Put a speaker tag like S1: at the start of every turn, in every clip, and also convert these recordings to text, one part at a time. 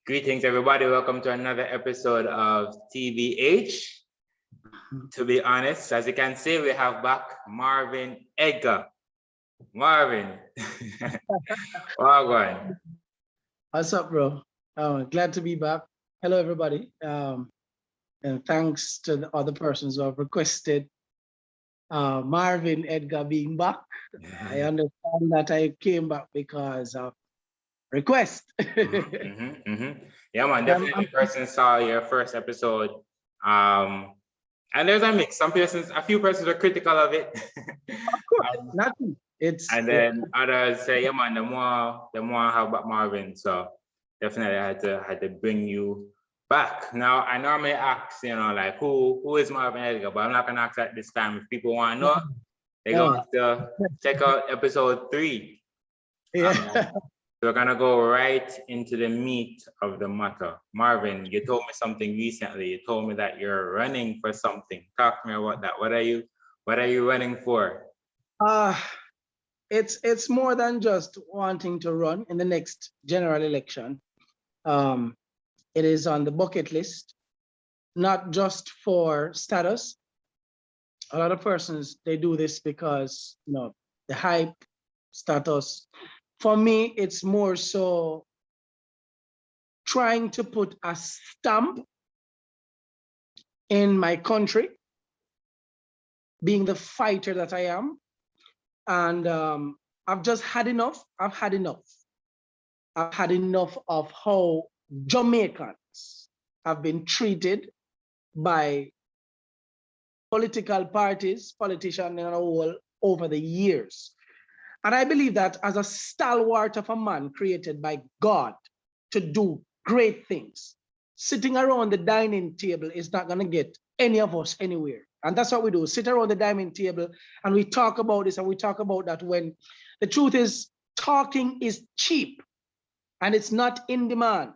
S1: Greetings, everybody. Welcome to another episode of TVH. To be honest, as you can see, we have back Marvin Edgar. Marvin, welcome.
S2: What's up, bro? Glad to be back. Hello, everybody. And thanks to the other persons who have requested Marvin Edgar being back. I understand that I came back because of request.
S1: Yeah, man. Definitely, person saw your first episode. And there's a mix. A few persons were critical of it.
S2: Of course, nothing.
S1: And then others say, yeah, man, the more I have back Marvin. So definitely I had to bring you back. Now I normally ask, like who is Marvin Edgar, but I'm not gonna ask that this time. If people want to know, they're going to check out episode 3.
S2: Yeah.
S1: So we're gonna go right into the meat of the matter. Marvin, you told me something recently. You told me that you're running for something. Talk to me about that. What are you running for?
S2: It's more than just wanting to run in the next general election. It is on the bucket list, not just for status. A lot of persons, they do this because, the hype, status. For me, it's more so trying to put a stamp in my country, being the fighter that I am. And I've just had enough. I've had enough of how Jamaicans have been treated by political parties, politicians in a whole over the years. And I believe that as a stalwart of a man created by God to do great things, sitting around the dining table is not going to get any of us anywhere. And that's what we do, sit around the dining table and we talk about this and we talk about that, when the truth is talking is cheap and it's not in demand.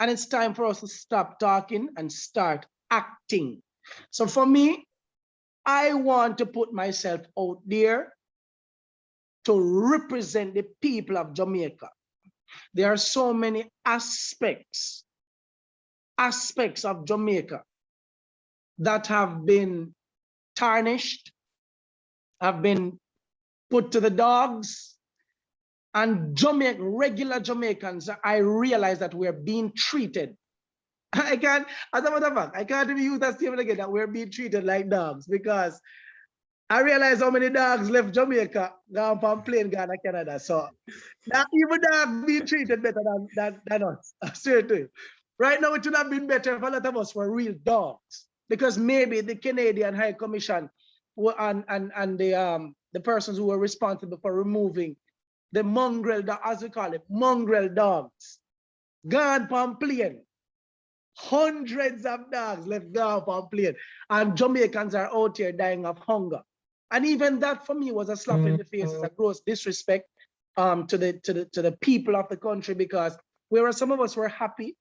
S2: And it's time for us to stop talking and start acting. So for me, I want to put myself out there to represent the people of Jamaica. There are so many aspects of Jamaica that have been tarnished, have been put to the dogs. And regular Jamaicans, I realize that we're being treated. As a matter of fact, I can't even use that statement again, that we're being treated like dogs, because I realize how many dogs left Jamaica, gone from plane, gone to Canada. So now even dogs being treated better than us. Seriously. Right now, it would have been better if a lot of us were real dogs, because maybe the Canadian High Commission and the persons who were responsible for removing the mongrel, as we call it, mongrel dogs, gone from plane. Hundreds of dogs left gone from plane, and Jamaicans are out here dying of hunger. And even that for me was a slap in the face. It's a gross disrespect to the people of the country, because whereas some of us were happy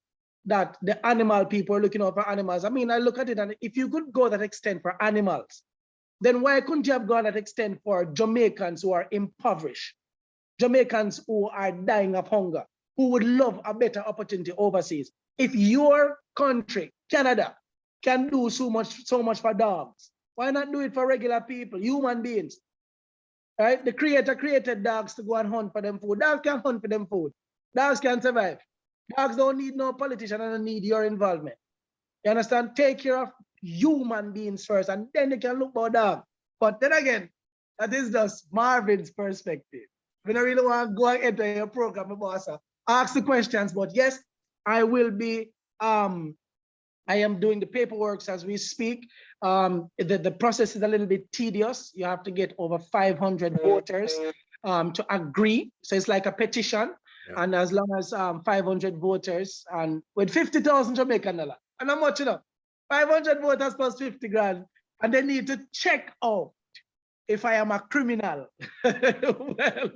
S2: that the animal people are looking out for animals. I mean, I look at it, and if you could go that extent for animals, then why couldn't you have gone that extent for Jamaicans who are impoverished, Jamaicans who are dying of hunger, who would love a better opportunity overseas? If your country, Canada, can do so much for dogs, why not do it for regular people, human beings? Right? The creator created dogs to go and hunt for them food. Dogs can hunt for them food. Dogs can survive. Dogs don't need no politician and don't need your involvement. You understand? Take care of human beings first, and then you can look for dogs. But then again, that is just Marvin's perspective. We don't really want to go and enter your program, boss. Ask the questions, but yes, I will be. I am doing the paperwork as we speak. The process is a little bit tedious. You have to get over 500 voters to agree. So it's like a petition. Yeah. And as long as 500 voters, and with 50,000 Jamaican dollars, and how much, 500 voters plus 50 grand, and they need to check out if I am a criminal. Well,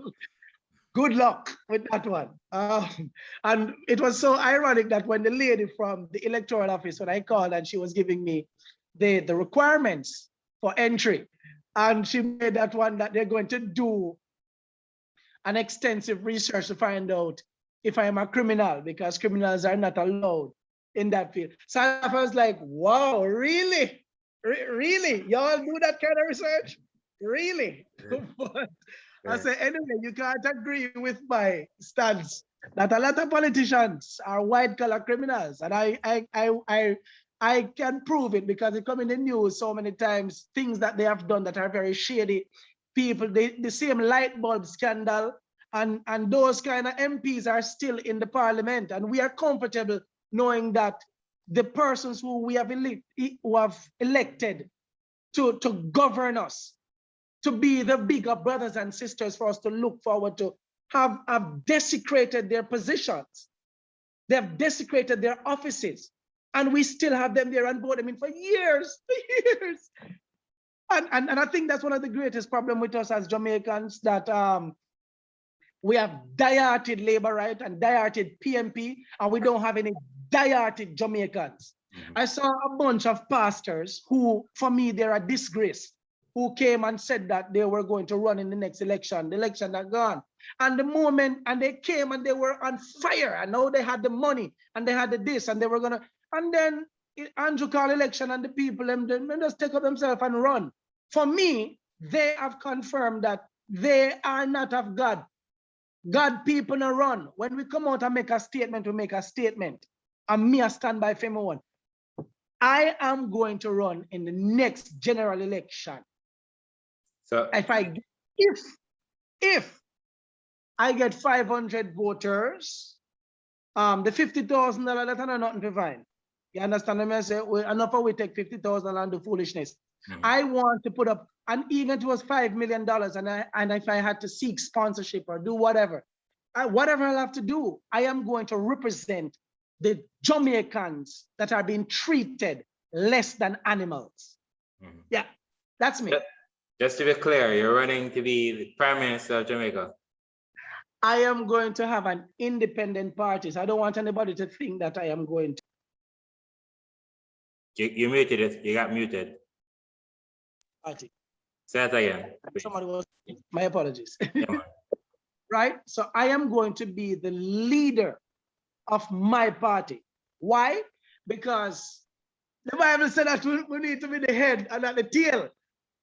S2: good luck with that one. And it was so ironic that when the lady from the electoral office, when I called and she was giving me the requirements for entry, and she made that one that they're going to do an extensive research to find out if I am a criminal, because criminals are not allowed in that field. So I was like, wow, really? Really? Y'all do that kind of research? Really? But I say, anyway, you can't agree with my stance that a lot of politicians are white collar criminals. And I can prove it because it come in the news so many times, things that they have done that are very shady. People, the same light bulb scandal and those kind of MPs are still in the parliament. And we are comfortable knowing that the persons who we have, elected to govern us, to be the bigger brothers and sisters for us to look forward to, have desecrated their positions. They have desecrated their offices. And we still have them there and vote them in for years, years. And I think that's one of the greatest problems with us as Jamaicans, that we have die-hearted labor right and die-hearted PMP, and we don't have any die-hearted Jamaicans. I saw a bunch of pastors who, for me, they're a disgrace, who came and said that they were going to run in the next election. The election are gone. And the moment, and they came and they were on fire. And now they had the money and they had the this and they were gonna, and then Andrew called election and the people, them just take up themselves and run. For me, they have confirmed that they are not of God. God people no run. When we come out and make a statement, we make a statement. And me, I stand by for one. I am going to run in the next general election. So if I get 500 voters, the $50,000 that are nothing to find. You understand what I say? Enough we take 50,000 and do foolishness. I want to put up, and even it was $5 million, and if I had to seek sponsorship or do whatever, whatever I'll have to do, I am going to represent the Jamaicans that are being treated less than animals. Yeah, that's me.
S1: Just to be clear, you're running to be the Prime Minister of Jamaica.
S2: I am going to have an independent party. So I don't want anybody to think that I am going to.
S1: You muted it. You got muted.
S2: Party.
S1: Say that again.
S2: Somebody was. My apologies. Yeah, right? So I am going to be the leader of my party. Why? Because the Bible said that we need to be the head and not the tail.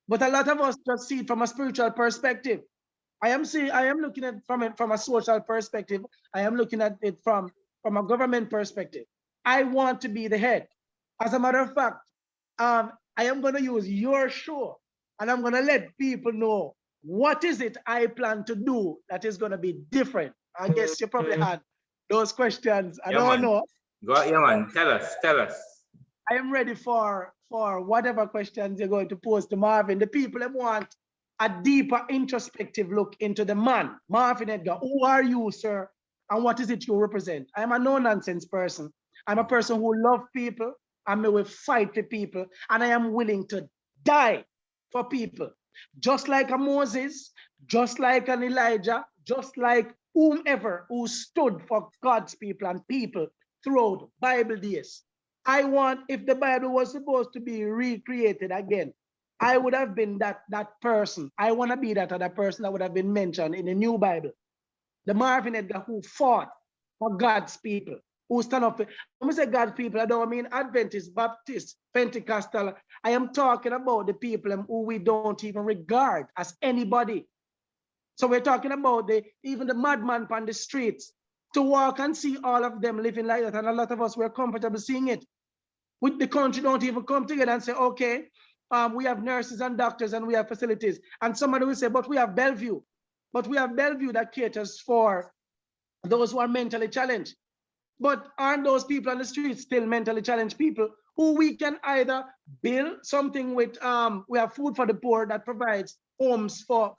S2: But a lot of us just see it from a spiritual perspective. I am looking at it from a social perspective. I am looking at it from a government perspective. I want to be the head. As a matter of fact, I am going to use your show and I'm going to let people know what is it I plan to do that is going to be different. I guess you probably had those questions. I don't know.
S1: Go, yeah, man. Tell us.
S2: I am ready for whatever questions you're going to pose to Marvin. The people that want a deeper introspective look into the man, Marvin Edgar. Who are you, sir? And what is it you represent? I'm a no-nonsense person. I'm a person who loves people. I will fight for people. And I am willing to die for people. Just like a Moses, just like an Elijah, just like whomever who stood for God's people and people throughout Bible days. I want, if the Bible was supposed to be recreated again, I would have been that person. I want to be that other person that would have been mentioned in the new Bible. The Marvin Edgar who fought for God's people, who stand up. When we say God's people, I don't mean Adventist, Baptist, Pentecostal. I am talking about the people who we don't even regard as anybody. So we're talking about even the madman on the streets, to walk and see all of them living like that. And a lot of us, we're comfortable seeing it. With the country don't even come together and say, okay, we have nurses and doctors and we have facilities. And somebody will say, but we have Bellevue. But we have Bellevue that caters for those who are mentally challenged. But aren't those people on the streets still mentally challenged people who we can either build something with, we have food for the poor that provides homes for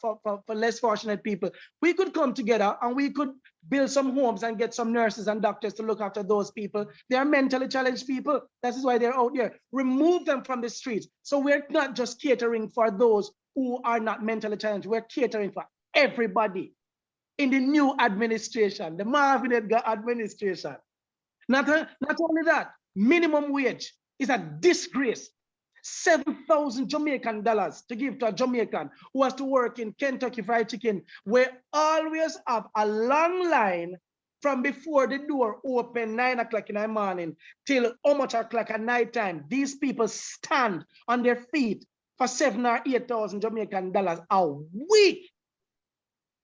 S2: less fortunate people. We could come together and we could build some homes and get some nurses and doctors to look after those people. They are mentally challenged people. That is why they're out there. Remove them from the streets. So we're not just catering for those who are not mentally challenged. We're catering for everybody in the new administration, the Marvin Edgar administration. Not only that, minimum wage is a disgrace. 7,000 Jamaican dollars to give to a Jamaican who has to work in Kentucky Fried Chicken, where always have a long line from before the door open 9 o'clock in the morning till how much o'clock at night time, these people stand on their feet for 7 or 8,000 Jamaican dollars a week.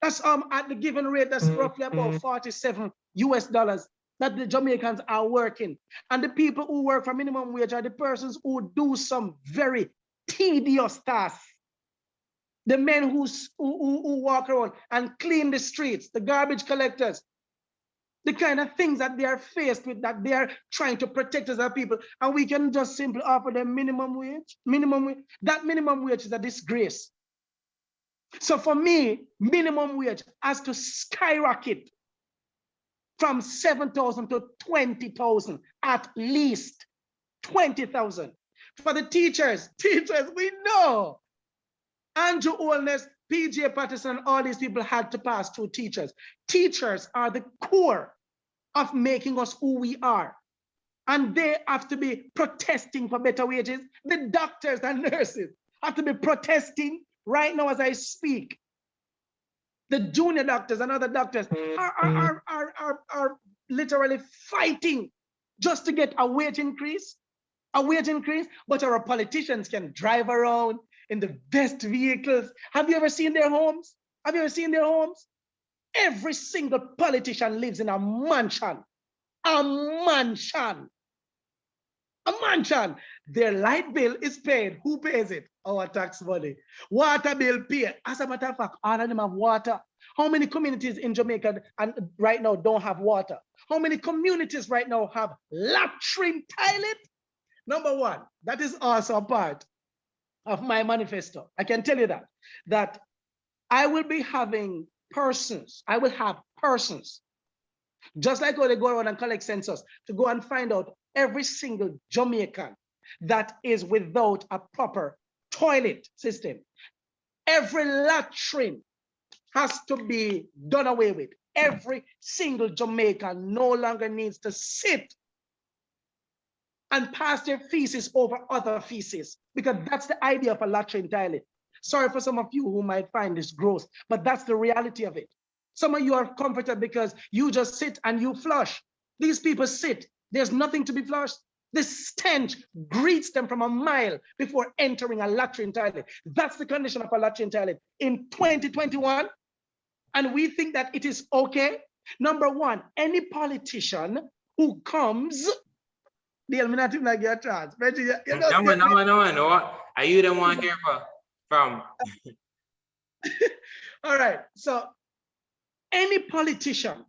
S2: That's at the given rate, that's roughly about 47 US dollars that the Jamaicans are working. And the people who work for minimum wage are the persons who do some very tedious tasks. The men who walk around and clean the streets, the garbage collectors, the kind of things that they are faced with, that they are trying to protect as a people. And we can just simply offer them minimum wage. That minimum wage is a disgrace. So for me, minimum wage has to skyrocket from 7,000 to 20,000, at least 20,000. For the teachers, we know. Andrew Holness, PJ Patterson, all these people had to pass through teachers. Teachers are the core of making us who we are. And they have to be protesting for better wages. The doctors and nurses have to be protesting right now as I speak. The junior doctors and other doctors are literally fighting just to get a wage increase, but our politicians can drive around in the best vehicles. Have you ever seen their homes? Every single politician lives in a mansion. Their light bill is paid. Who pays it? Our tax money. Water bill paid. As a matter of fact, all of them have water. How many communities in Jamaica and right now don't have water? How many communities right now have latrine toilet? Number one, that is also a part of my manifesto. I can tell you that I will be having persons, just like how they go around and collect census, to go and find out every single Jamaican that is without a proper toilet system. Every latrine has to be done away with. Every single Jamaican no longer needs to sit and pass their feces over other feces, because that's the idea of a latrine toilet. Sorry for some of you who might find this gross, but that's the reality of it. Some of you are comforted because you just sit and you flush. These people sit. There's nothing to be flushed. The stench greets them from a mile before entering a latrine toilet. That's the condition of a latrine toilet in 2021. And we think that it is okay. Number one, any politician who comes, they'll not even like your chance.
S1: No. Are you the one here from?
S2: All right. So any politician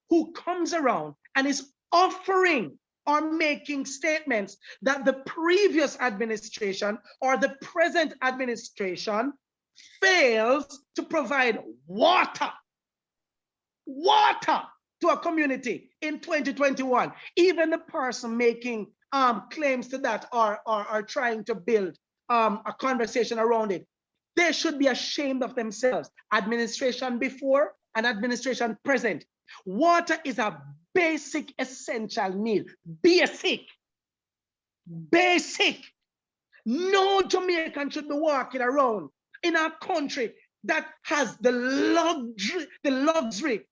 S2: who comes around and is offering or making statements that the previous administration or the present administration fails to provide water to a community in 2021, even the person making claims to that or trying to build a conversation around it, they should be ashamed of themselves. Administration before and administration present. Water is a basic essential need. Basic. No Jamaican should be walking around in our country that has the luxury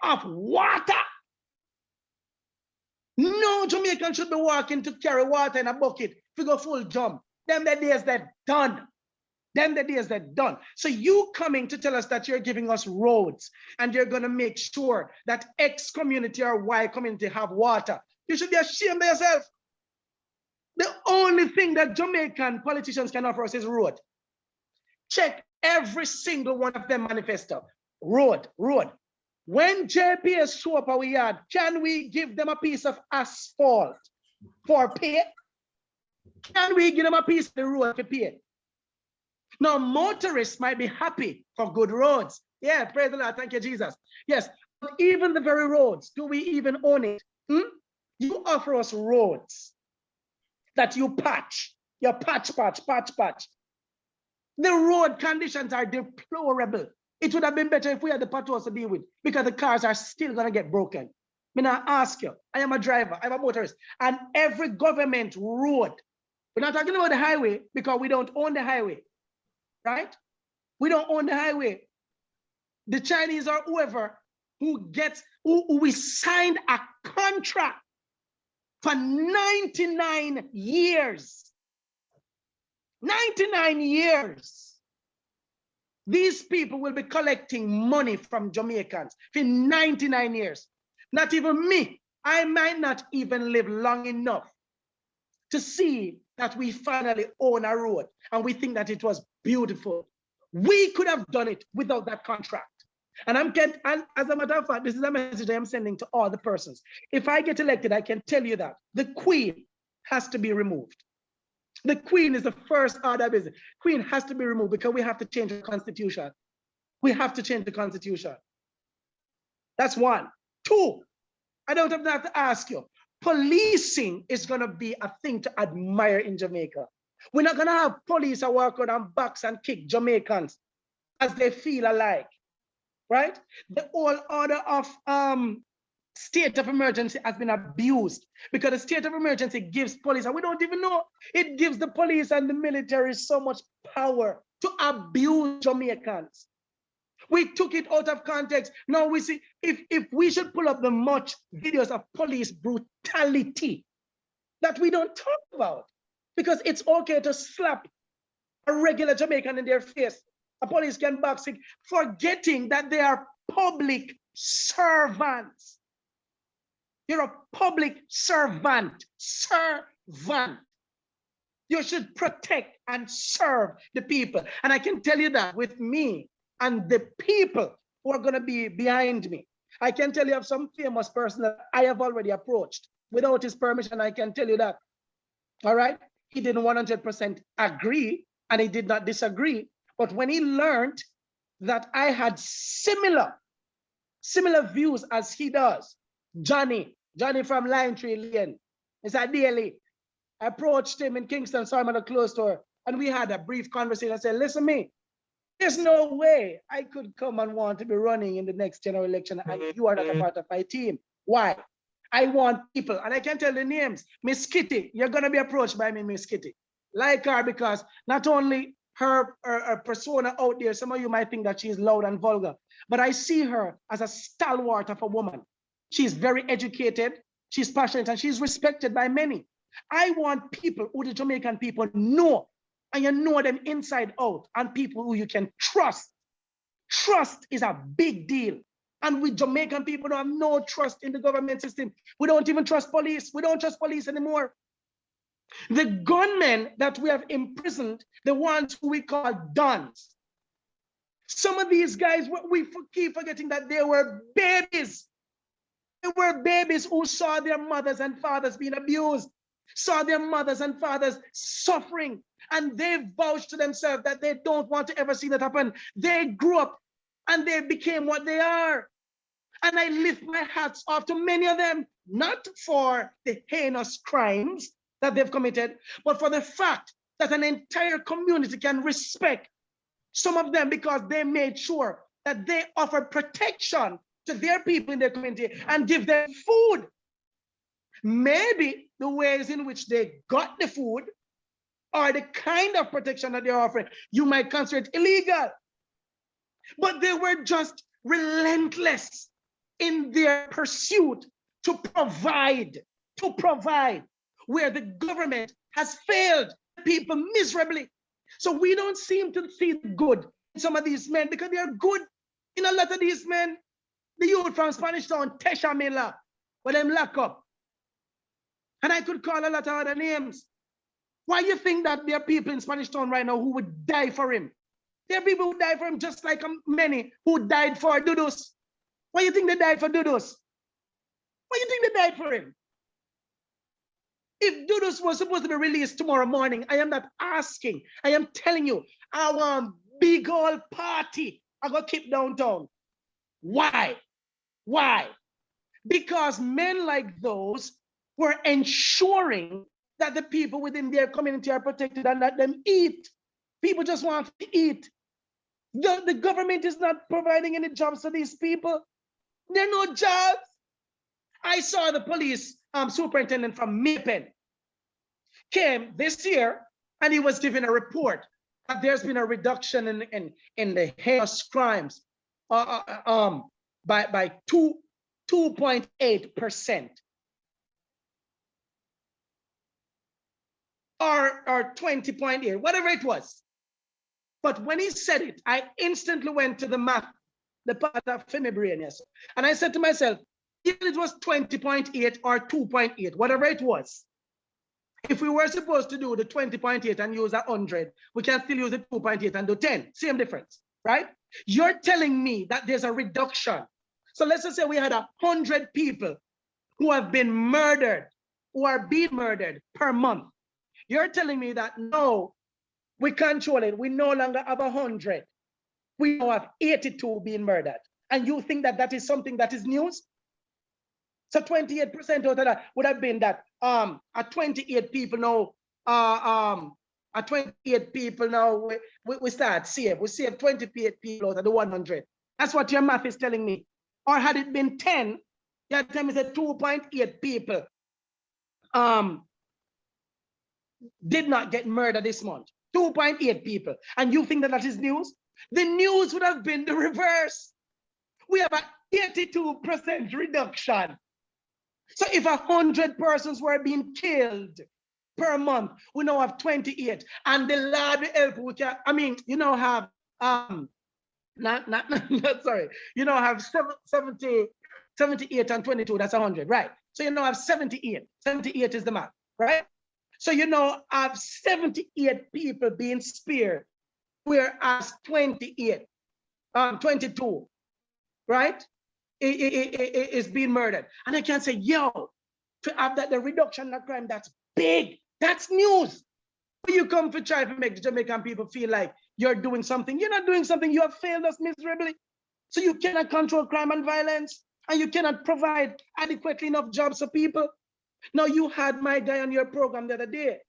S2: of water. No Jamaican should be walking to carry water in a bucket to go full jump. Them the days that done. So you coming to tell us that you're giving us roads and you're going to make sure that X community or Y community have water. You should be ashamed of yourself. The only thing that Jamaican politicians can offer us is road. Check every single one of them manifesto. Road. When JPS show up our yard, can we give them a piece of asphalt for pay? Can we give them a piece of the road for pay? Now, motorists might be happy for good roads. Yeah, praise the Lord. Thank you, Jesus. Yes, but even the very roads, do we even own it? You offer us roads that you patch. You patch. The road conditions are deplorable. It would have been better if we had the potholes to deal with, because the cars are still going to get broken. I ask you, I am a driver, I'm a motorist, and every government road, we're not talking about the highway because we don't own the highway, right? We don't own the highway. The Chinese or whoever who we signed a contract for 99 years. 99 years. These people will be collecting money from Jamaicans for 99 years. Not even me. I might not even live long enough to see that we finally own a road and we think that it was beautiful. We could have done it without that contract. And as a matter of fact, this is a message I am sending to all the persons. If I get elected, I can tell you that the Queen has to be removed. The Queen is the first order of business. Queen has to be removed because we have to change the Constitution. We have to change the Constitution. That's one. Two, I don't have to ask you. Policing is going to be a thing to admire in Jamaica. We're not going to have police that walk around and box and kick Jamaicans as they feel alike, right? The whole order of state of emergency has been abused because the state of emergency gives police, and we don't even know, it gives the police and the military so much power to abuse Jamaicans. We took it out of context. Now we see, if we should pull up the much videos of police brutality that we don't talk about, because it's okay to slap a regular Jamaican in their face. A police can box it, forgetting that they are public servants. You're a public servant. Servant. You should protect and serve the people. And I can tell you that with me and the people who are going to be behind me, I can tell you of some famous person that I have already approached. Without his permission, I can tell you that. All right? He didn't 100% agree, and he did not disagree. But when he learned that I had similar views as he does, Johnny from Lime Tree Lane, is a daily. I approached him in Kingston, saw him at a clothes store, and we had a brief conversation. I said, listen to me, there's no way I could come and want to be running in the next general election, and you are not a part of my team. Why? I want people, and I can tell the names. Miss Kitty, you're going to be approached by me, Miss Kitty. Like her, because not only her persona out there, some of you might think that she's loud and vulgar, but I see her as a stalwart of a woman. She's very educated, she's passionate, and she's respected by many. I want people who the Jamaican people know, and you know them inside out, and people who you can trust. Trust is a big deal. And with Jamaican people who have no trust in the government system. We don't even trust police. We don't trust police anymore. The gunmen that we have imprisoned, the ones who we call dons. Some of these guys, we keep forgetting that they were babies. They were babies who saw their mothers and fathers being abused, saw their mothers and fathers suffering, and they vouched to themselves that they don't want to ever see that happen. They grew up and they became what they are. And I lift my hats off to many of them, not for the heinous crimes that they've committed, but for the fact that an entire community can respect some of them because they made sure that they offered protection to their people in their community and give them food. Maybe the ways in which they got the food or the kind of protection that they're offering, you might consider it illegal. But they were just relentless in their pursuit to provide where the government has failed people miserably. So we don't seem to see good in some of these men because they are good in a lot of these men. The youth from Spanish Town, Tesha Miller, but them lock up. And I could call a lot of other names. Why you think that there are people in Spanish Town right now who would die for him? There are people who died for him just like many who died for Dudus. Why do you think they died for Dudus? Why do you think they died for him? If Dudus was supposed to be released tomorrow morning, I am not asking. I am telling you, I want big old party. I go keep downtown. Why? Why? Because men like those were ensuring that the people within their community are protected and let them eat. People just want to eat. The government is not providing any jobs to these people. There are no jobs. I saw the police superintendent from Maypen came this year and he was giving a report that there's been a reduction in the heinous crimes by 2.8%. Or 20.8, whatever it was. But when he said it, I instantly went to the math, the part of my brain, yes. And I said to myself, if it was 20.8 or 2.8, whatever it was, if we were supposed to do the 20.8 and use 100, we can still use the 2.8 and do 10, same difference, right? You're telling me that there's a reduction. So let's just say we had 100 people who have been murdered, who are being murdered per month. You're telling me that no, we control it. We no longer have 100. We now have 82 being murdered. And you think that that is something that is news? So 28% out of that would have been that at 28 people now, at 28 people now, we start save. We save 28 people out of the 100. That's what your math is telling me. Or had it been 10, you tell me that 2.8 people did not get murdered this month. 2.8 people. And you think that that is news? The news would have been the reverse. We have an 82% reduction. So if 100 persons were being killed per month, we now have 28. And the Lord will help. We can, I mean, you now have sorry, you now have 78 and 22, that's 100, right? So you now have 78. 78 is the math, right? So you now have 78 people being spared, whereas 22, right, is being murdered. And I can say, yo, to have that, the reduction of crime, that's big. That's news. You come to try to make the Jamaican people feel like you're doing something. You're not doing something. You have failed us miserably. So you cannot control crime and violence, and you cannot provide adequately enough jobs for people. Now, you had my guy on your program the other day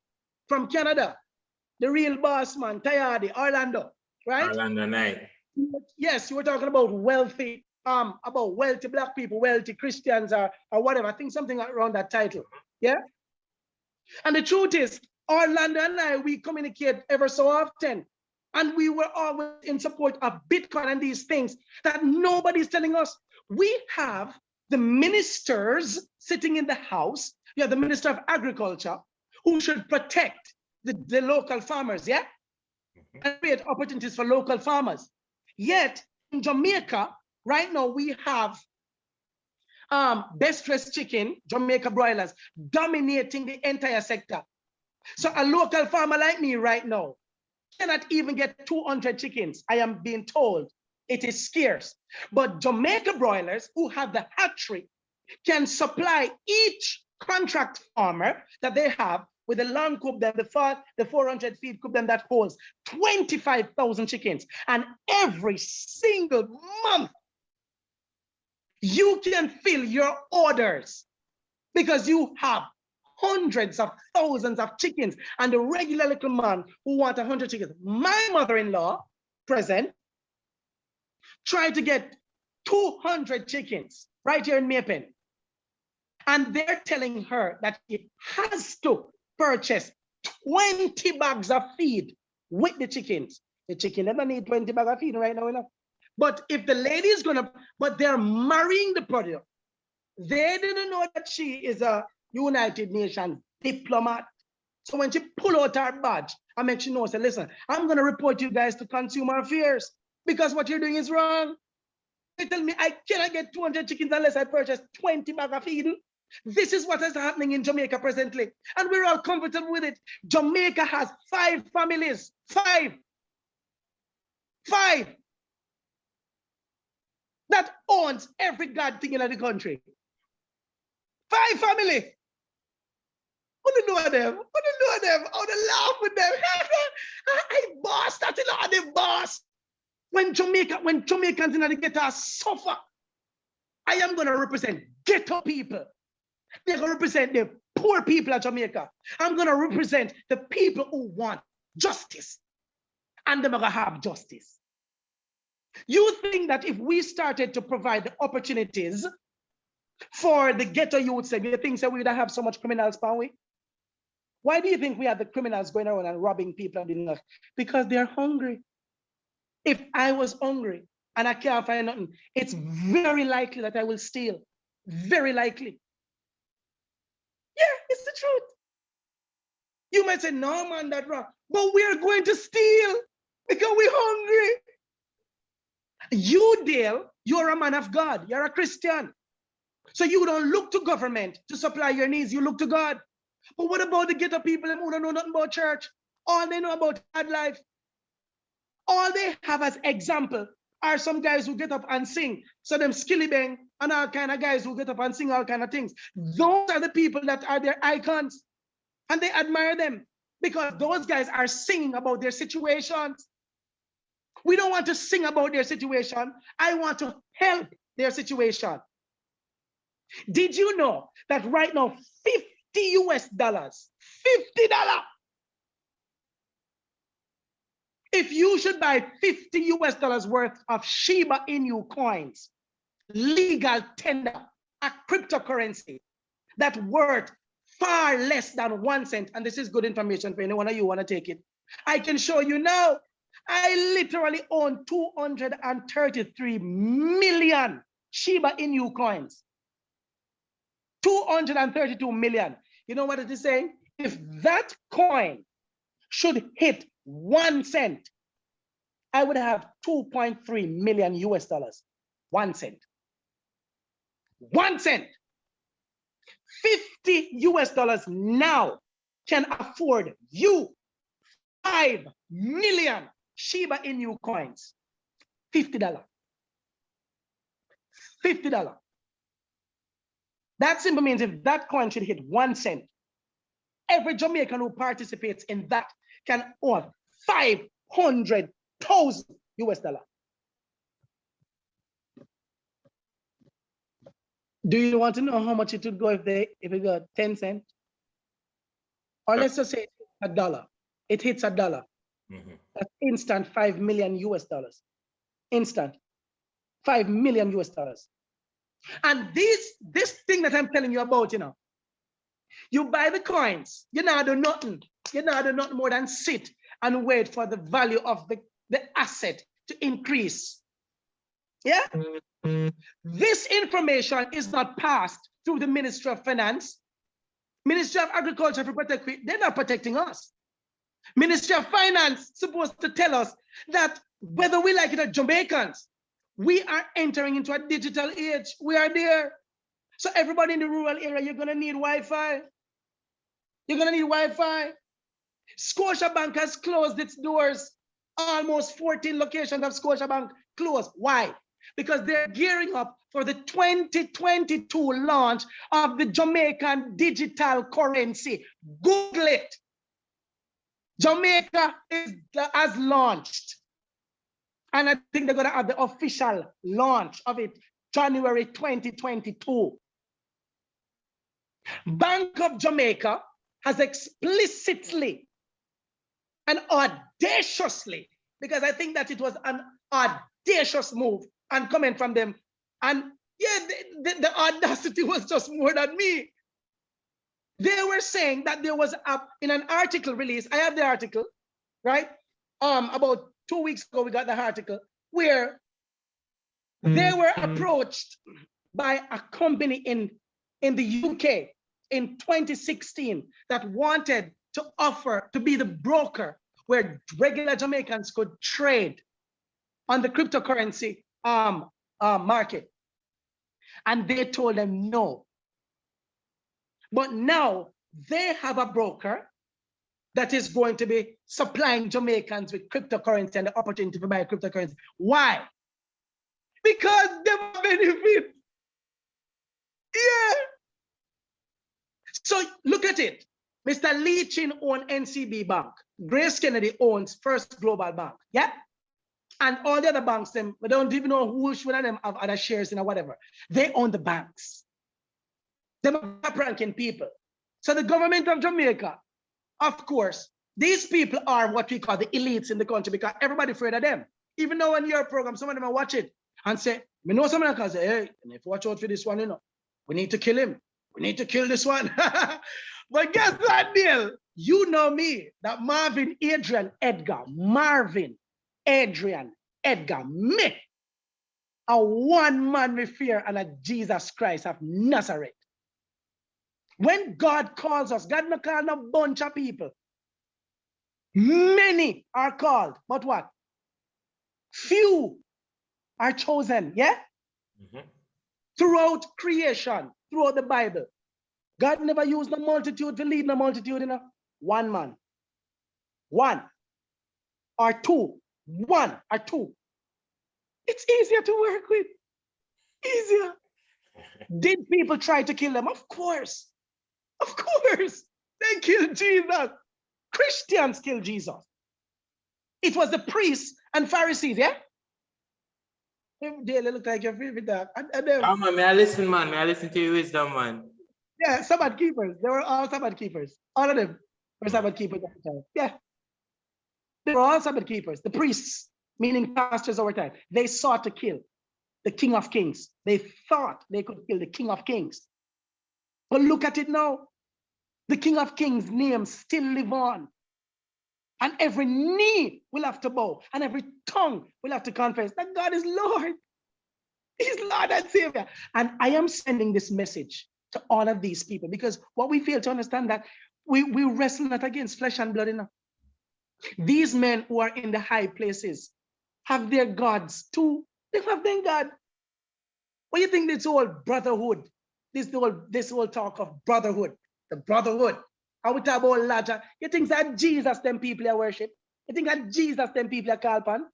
S2: from Canada, the real boss man, Tayadi, Orlando, right?
S1: Orlando Night.
S2: Yes, you were talking about wealthy black people, wealthy Christians, or whatever. I think something around that title. Yeah. And the truth is, Orlando and I, we communicate ever so often. And we were always in support of Bitcoin and these things that nobody's telling us. We have the ministers sitting in the House. You have the Minister of Agriculture, who should protect the local farmers, yeah? And create opportunities for local farmers. Yet, in Jamaica, right now, we have best dressed chicken, Jamaica broilers, dominating the entire sector. So a local farmer like me right now cannot even get 200 chickens. I am being told it is scarce. But Jamaica broilers, who have the hatchery, can supply each contract farmer that they have with the long coop, the 400 feet coop that holds 25,000 chickens. And every single month, you can fill your orders because you have hundreds of thousands of chickens, and the regular little man who wants 100 chickens. My mother-in-law, present, tried to get 200 chickens right here in Maypen. And they're telling her that she has to purchase 20 bags of feed with the chickens. The chicken never need 20 bags of feed right now, enough. But if the lady is but they're marrying the product. They didn't know that she is a United Nations diplomat. So when she pull out her badge, I make sure know, say, listen, I'm gonna report you guys to Consumer Affairs because what you're doing is wrong. They tell me I cannot get 200 chickens unless I purchase 20 bags of feed. This is what is happening in Jamaica presently. And we're all comfortable with it. Jamaica has 5 families, 5 that owns every god thing in the country. 5 family. What do you know them? What do you know them? How to laugh with them? I boss, that's a lot of them boss. When Jamaicans in the ghetto suffer, I am gonna represent ghetto people. They're gonna represent the poor people of Jamaica. I'm gonna represent the people who want justice. And they're gonna have justice. You think that if we started to provide the opportunities for the ghetto youth, you think that we would have so much criminals, can we? Why do you think we have the criminals going around and robbing people and doing that? Because they're hungry. If I was hungry, and I can't find nothing, it's very likely that I will steal. Very likely. Yeah, it's the truth. You might say, no, man, that's wrong. But we are going to steal because we're hungry. You, Dale, you're a man of God. You're a Christian. So you don't look to government to supply your needs. You look to God. But what about the ghetto people who don't know nothing about church? All they know about bad life. All they have as example are some guys who get up and sing. So them skilly bang and all kind of guys who get up and sing all kind of things. Those are the people that are their icons. And they admire them because those guys are singing about their situations. We don't want to sing about their situation. I want to help their situation. Did you know that right now, $50 US, $50. If you should buy $50 US worth of Shiba Inu coins, legal tender, a cryptocurrency that worth far less than 1 cent, and this is good information for anyone of you want to take it. I can show you now. I literally own 233 million Shiba Inu coins. 232 million. You know what it is saying? If that coin should hit 1 cent, I would have 2.3 million US dollars. 1 cent. 1 cent. $50 US now can afford you 5 million Shiba Inu coins. $50. $50. That simply means if that coin should hit 1 cent, every Jamaican who participates in that can own 500,000 US dollars. Do you want to know how much it would go if it got 10 cents? Or let's just say $1. It hits $1. That's instant 5 million US dollars. Instant 5 million US dollars. And this thing that I'm telling you about, you know, you buy the coins, you now do nothing. You now do nothing more than sit and wait for the value of the asset to increase. Yeah? This information is not passed through the Ministry of Finance. Ministry of Agriculture for protect, they're not protecting us. Ministry of Finance supposed to tell us that whether we like it or Jamaicans, we are entering into a digital age. We are there. So everybody in the rural area, you're gonna need Wi-Fi. You're gonna need Wi-Fi. Scotiabank has closed its doors. Almost 14 locations of Scotiabank closed. Why? Because they're gearing up for the 2022 launch of the Jamaican digital currency. Google it. Jamaica has launched. And I think they're going to have the official launch of it January 2022. Bank of Jamaica has explicitly and audaciously, because I think that it was an audacious move and coming from them. And yeah, the audacity was just more than me. They were saying that there was in an article release, I have the article, right? About 2 weeks ago, we got the article where they were approached by a company in the UK in 2016 that wanted to offer to be the broker where regular Jamaicans could trade on the cryptocurrency market. And they told them no. But now they have a broker that is going to be supplying Jamaicans with cryptocurrency and the opportunity to buy cryptocurrency. Why? Because they benefit. Yeah. So look at it. Mr. Lee Chin owns NCB Bank. Grace Kennedy owns First Global Bank. Yeah. And all the other banks, we don't even know which one of them have other shares in or whatever. They own the banks. They're top-ranking people. So the government of Jamaica, of course, these people are what we call the elites in the country because everybody afraid of them. Even though on your program, some of them will watch it and say, we know someone can say, hey, and if you watch out for this one, you know, we need to kill him. We need to kill this one. But guess what, Neil? You know me, that Marvin Adrian Edgar, me, A one man we fear, and a Jesus Christ of Nazareth. When God calls us, God not call a bunch of people. Many are called, but what? Few are chosen, yeah? Throughout creation, throughout the Bible, God never used the multitude to lead the multitude, you know? One man. One or two. One or two. It's easier to work with. Easier. Did people try to kill them? Of course. Of course. They killed Jesus. Christians killed Jesus. It was the priests and Pharisees, yeah? They look like your favorite dog.
S1: Oh, man, may I listen, man? May I listen to your wisdom, man?
S2: Yeah, Sabbath keepers. They were all Sabbath keepers. All of them were Sabbath keepers at the time. Yeah. They were all Sabbath keepers. The priests, meaning pastors over time, they sought to kill the King of Kings. They thought they could kill the King of Kings. But look at it now. The King of Kings' name still live on. And every knee will have to bow, and every tongue will have to confess that God is Lord. He's Lord and Savior. And I am sending this message to all of these people, because what we fail to understand that we wrestle not against flesh and blood enough. These men who are in the high places have their gods too. They have their God. What do you think this whole brotherhood, this whole talk of brotherhood, the brotherhood? I would talk about larger. You think that Jesus them people are worship? You think that Jesus them people are call upon?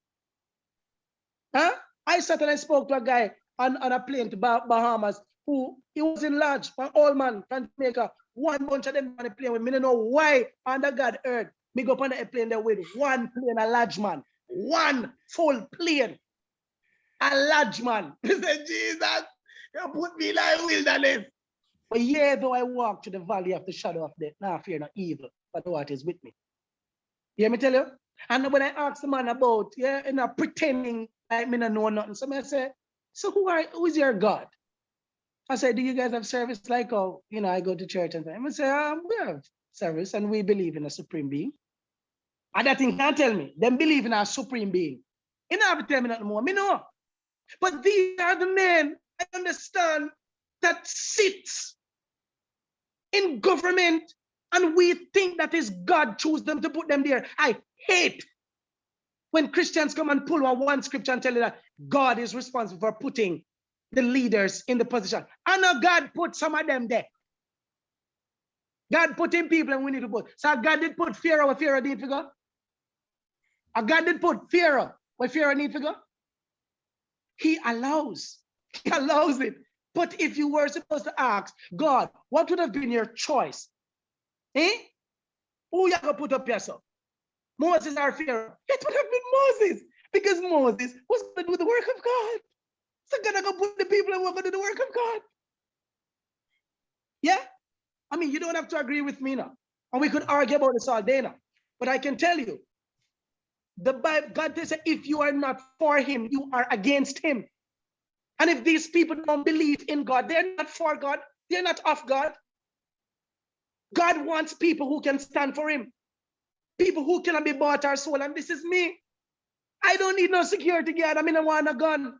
S2: Huh? I sat and I spoke to a guy on a plane to Bahamas who he was in large, an old man from Jamaica. One bunch of them on the plane with me. I don't know why under God earth. Me go up on the plane there with one plane, a large man. One full plane. A large man. He said, Jesus, you put me like wilderness. But yeah, though I walk to the valley of the shadow of death, now I fear no evil, but the Lord is with me. You hear me tell you? And when I ask the man about, pretending like me not know nothing, so I say, so who is your God? I said, do you guys have service like, I go to church and I say, we have service and we believe in a supreme being. And that thing can't tell me. Them believe in a supreme being. You don't have to tell me nothing more. Me know. But these are the men, I understand, that sits in government, and we think that is God choose them to put them there. I hate when Christians come and pull one scripture and tell you that God is responsible for putting the leaders in the position. I know God put some of them there. God put in people and we need to put. So God did put Pharaoh where Pharaoh need to go. And God did put Pharaoh where Pharaoh need to go. He allows it. But if you were supposed to ask, God, what would have been your choice? Who you going to put up yourself? Moses or Pharaoh? It would have been Moses, because Moses was going to do the work of God. So God going to put the people who are going to do the work of God. Yeah? I mean, you don't have to agree with me now. And we could argue about this all day now. But I can tell you, the Bible, God says, if you are not for him, you are against him. And if these people don't believe in God, they're not for God, they're not of God. God wants people who can stand for him. People who cannot be bought or sold. And this is me. I don't need no security guard. I mean, I want a gun.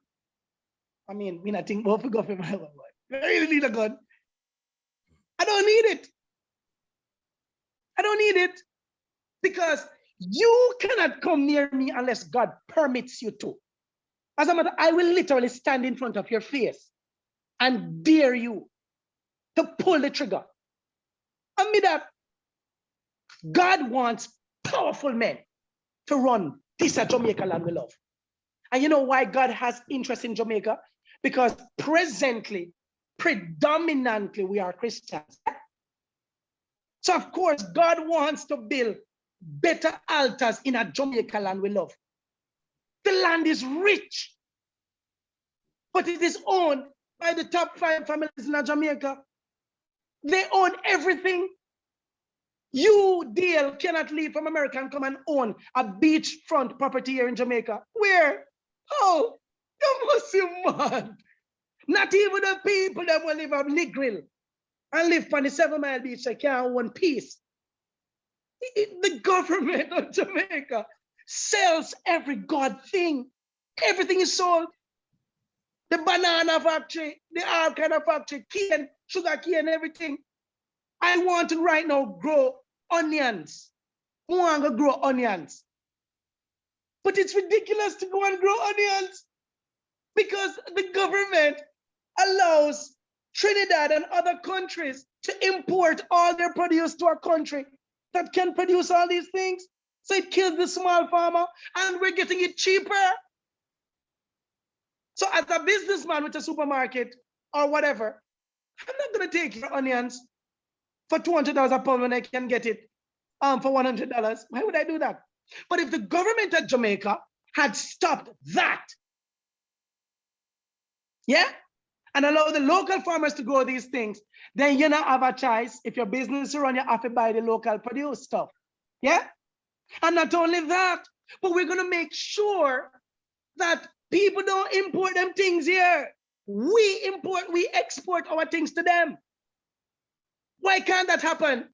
S2: I mean, I think both go for my life. I really need a gun. I don't need it. I don't need it. Because you cannot come near me unless God permits you to. As a matter, I will literally stand in front of your face and dare you to pull the trigger. I mean that God wants powerful men to run this Jamaica land we love. And you know why God has interest in Jamaica? Because predominantly, we are Christians. So of course, God wants to build better altars in a Jamaica land we love. The land is rich, but it is owned by the top 5 families in Jamaica. They own everything. You, Dale, cannot leave from America and come and own a beachfront property here in Jamaica. Where? Oh, you must be mad. Not even the people that will live on Negril and live on the 7 Mile Beach, they can't own peace. The government of Jamaica sells every God thing. Everything is sold. the banana factory, the all kind of factory, cane, sugar cane, everything. I want to right now grow onions. I want to grow onions. But it's ridiculous to go and grow onions because the government allows Trinidad and other countries to import all their produce to our country that can produce all these things. So it kills the small farmer and we're getting it cheaper. So as a businessman with a supermarket or whatever, I'm not gonna take your onions for $200 a pound when I can get it for $100. Why would I do that? But if the government of Jamaica had stopped that, yeah, and allow the local farmers to grow these things, then you not have a choice. If your business is run, you have to buy the local produce stuff. Yeah? And not only that, but we're gonna make sure that people don't import them things here. We export our things to them. Why can't that happen?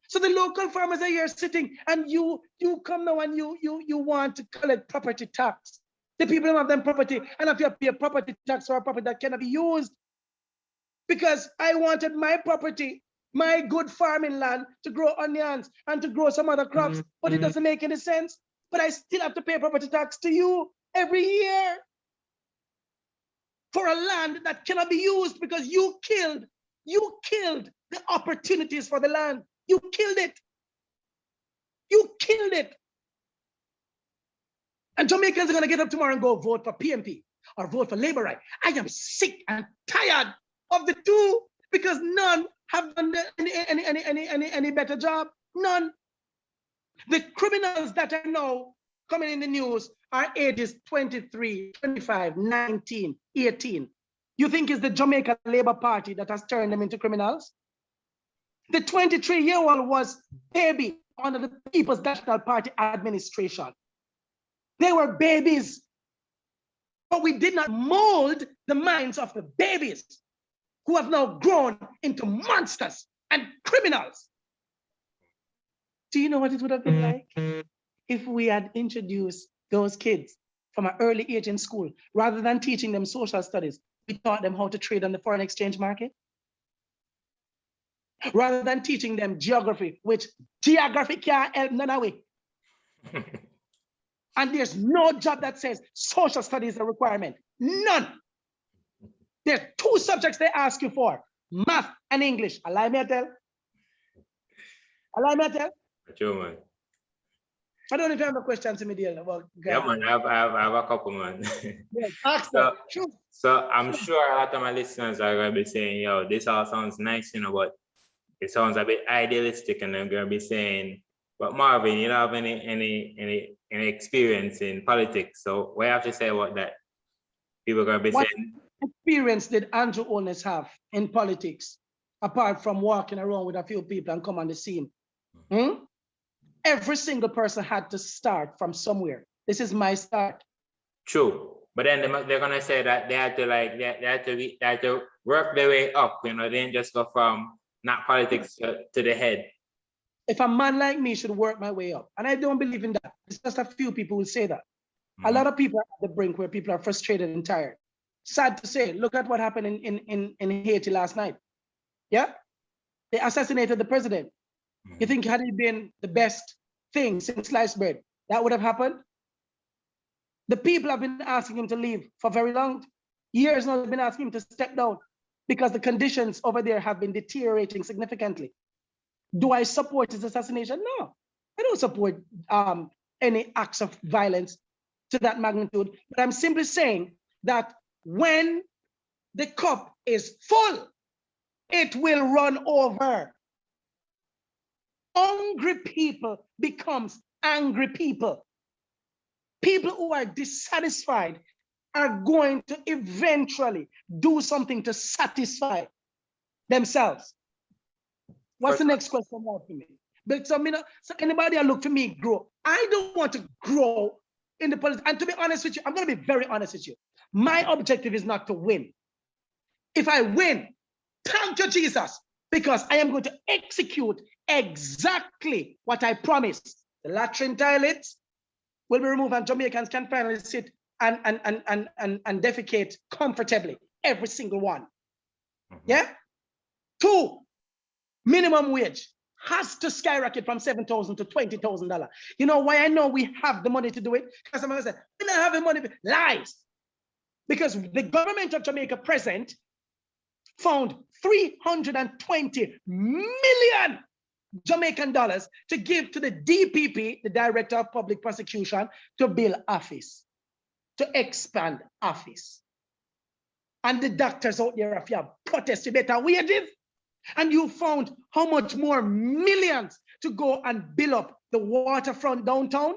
S2: So the local farmers are here sitting and you come now and you want to collect property tax. The people don't have them property, and if you pay property tax for a property that cannot be used, because I wanted my property, my good farming land, to grow onions and to grow some other crops, but it doesn't make any sense. But I still have to pay property tax to you every year for a land that cannot be used because you killed the opportunities for the land. You killed it. You killed it. And Jamaicans are going to get up tomorrow and go vote for PMP or vote for Labour Right. I am sick and tired of the two because none have done any better job. None. The criminals that are now coming in the news are ages 23, 25, 19, 18. You think it's the Jamaica Labour Party that has turned them into criminals? The 23-year-old was baby under the People's National Party administration. They were babies, but we did not mold the minds of the babies who have now grown into monsters and criminals. Do you know what it would have been like if we had introduced those kids from an early age in school, rather than teaching them social studies, we taught them how to trade on the foreign exchange market? Rather than teaching them geography, which geography can't help none of way. And there's no job that says social studies is a requirement. None. There's two subjects they ask you for, math and English. Allow me to tell. Allow me to tell.
S1: True, man.
S2: I don't know if you have a question to me, dear. About
S1: yeah, man, I have a couple, man.
S2: Yes, ask
S1: so I'm sure a lot of my listeners are going to be saying, yo, this all sounds nice, but it sounds a bit idealistic, and they're going to be saying, but Marvin, you don't have any experience in politics. So what do you have to say about that? People are going to be saying.
S2: What experience did Andrew Holness have in politics, apart from walking around with a few people and come on the scene? Every single person had to start from somewhere. This is my start.
S1: True. But then they're going to say that they had to work their way up. They didn't just go from not politics to the head.
S2: If a man like me should work my way up, and I don't believe in that. It's just a few people who say that. A lot of people are at the brink where people are frustrated and tired. Sad to say, look at what happened in Haiti last night. Yeah? They assassinated the president. You think had it been the best thing since sliced bread, that would have happened? The people have been asking him to leave for very long years now. They've been asking him to step down because the conditions over there have been deteriorating significantly. Do I support his assassination? No, I don't support any acts of violence to that magnitude. But I'm simply saying that when the cup is full, it will run over. Hungry people becomes angry people. People who are dissatisfied are going to eventually do something to satisfy themselves. What's the next question for me? But so anybody that look for me grow, I don't want to grow in the politics. And to be honest with you, I'm going to be very honest with you. My objective is not to win. If I win, thank you, Jesus, because I am going to execute exactly what I promised. The latrine toilets will be removed and Jamaicans can finally sit and defecate comfortably, every single one. Yeah. 2, minimum wage has to skyrocket from $7,000 to $20,000. You know why I know we have the money to do it? Because somebody said, we don't have the money. Lies. Because the government of Jamaica present found 320 million Jamaican dollars to give to the DPP, the Director of Public Prosecution, to build office, to expand office. And the doctors out there, if you have protested better wages, and you found how much more millions to go and build up the waterfront downtown.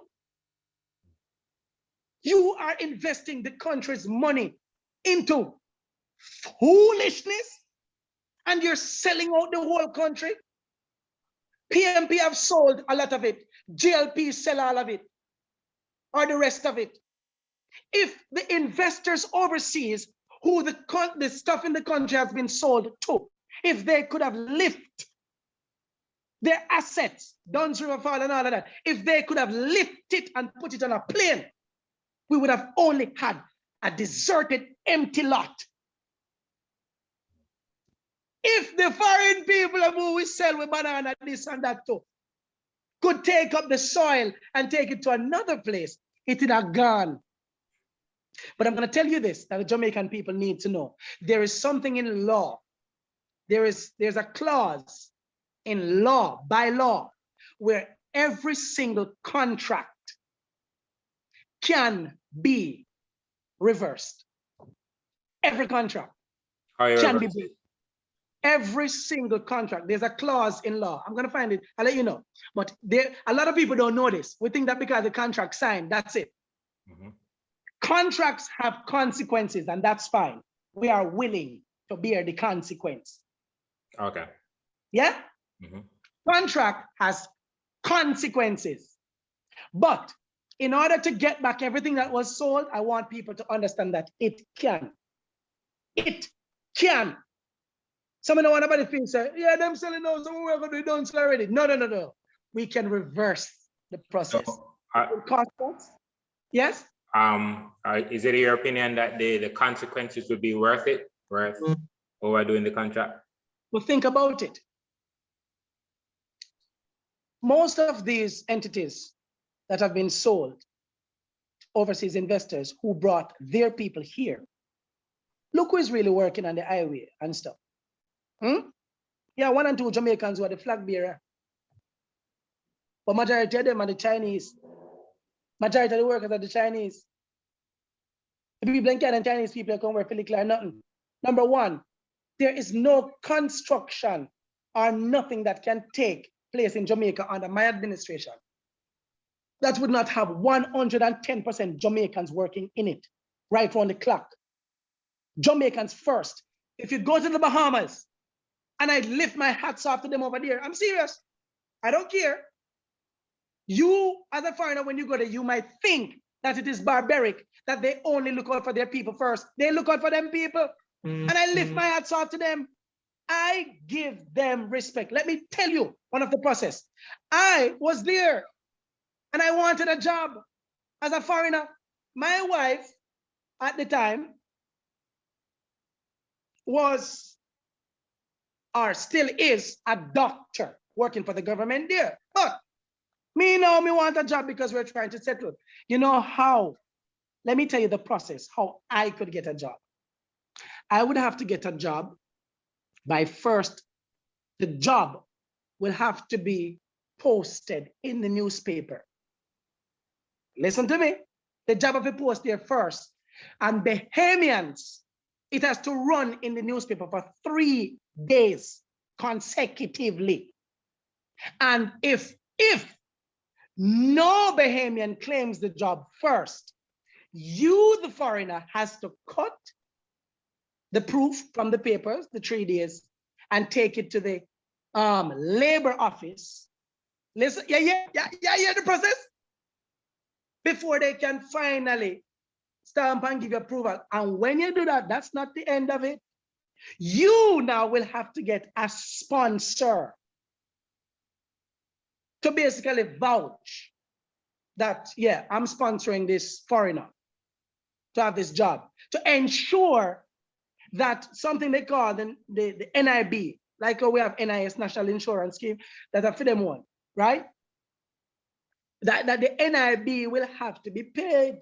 S2: You are investing the country's money into foolishness, and you're selling out the whole country. PMP have sold a lot of it. GLP sell all of it, or the rest of it. If the investors overseas, who the stuff in the country has been sold to, if they could have lifted their assets, Duns River Fall and all of that, if they could have lifted it and put it on a plane, we would have only had a deserted, empty lot. If the foreign people who we sell with banana, this and that too, could take up the soil and take it to another place, it would have gone. But I'm going to tell you this, that the Jamaican people need to know. There is something in law. There's a clause in law, by law, where every single contract can be reversed. Every contract can be beat. Every single contract. There's a clause in law. I'm going to find it. I'll let you know. But a lot of people don't know this. We think that because the contract signed, that's it. Contracts have consequences, and that's fine. We are willing to bear the consequence.
S1: Okay.
S2: Yeah? Contract has consequences. But in order to get back everything that was sold, I want people to understand that it can. It can. Some of the one about the thing say, yeah, them selling now, so we're going to be done already. No. We can reverse the process. Yes?
S1: Is it your opinion that the consequences would be worth it? Worth overdoing the contract?
S2: Well, think about it. Most of these entities that have been sold, overseas investors who brought their people here, look who is really working on the highway and stuff. Yeah, 1 and 2 Jamaicans who are the flag bearer. But majority of them are the Chinese. Majority of the workers are the Chinese. The people in Canada, Chinese people come work for little or nothing. Number 1, there is no construction or nothing that can take place in Jamaica under my administration that would not have 110% Jamaicans working in it, right on the clock. Jamaicans first. If you go to the Bahamas, and I lift my hats off to them over there, I'm serious. I don't care. You, as a foreigner, when you go there, you might think that it is barbaric, that they only look out for their people first. They look out for them people. And I lift my hats off to them. I give them respect. Let me tell you one of the process. I was there and I wanted a job as a foreigner. My wife at the time was, or still is, a doctor working for the government there. But me now, me want a job because we're trying to settle. You know how? Let me tell you the process, how I could get a job. I would have to get a job by first, the job will have to be posted in the newspaper. Listen to me. The job will be posted there first. And Bahamians, it has to run in the newspaper for 3 days consecutively. And if no Bahamian claims the job first, you, the foreigner, has to cut the proof from the papers, the 3 days, and take it to the labor office. Listen, yeah, the process? Before they can finally stamp and give you approval. And when you do that, that's not the end of it. You now will have to get a sponsor to basically vouch that, yeah, I'm sponsoring this foreigner. to have this job, to ensure that something they call the NIB, like we have NIS, National Insurance Scheme, that are for them one, right? That the NIB will have to be paid.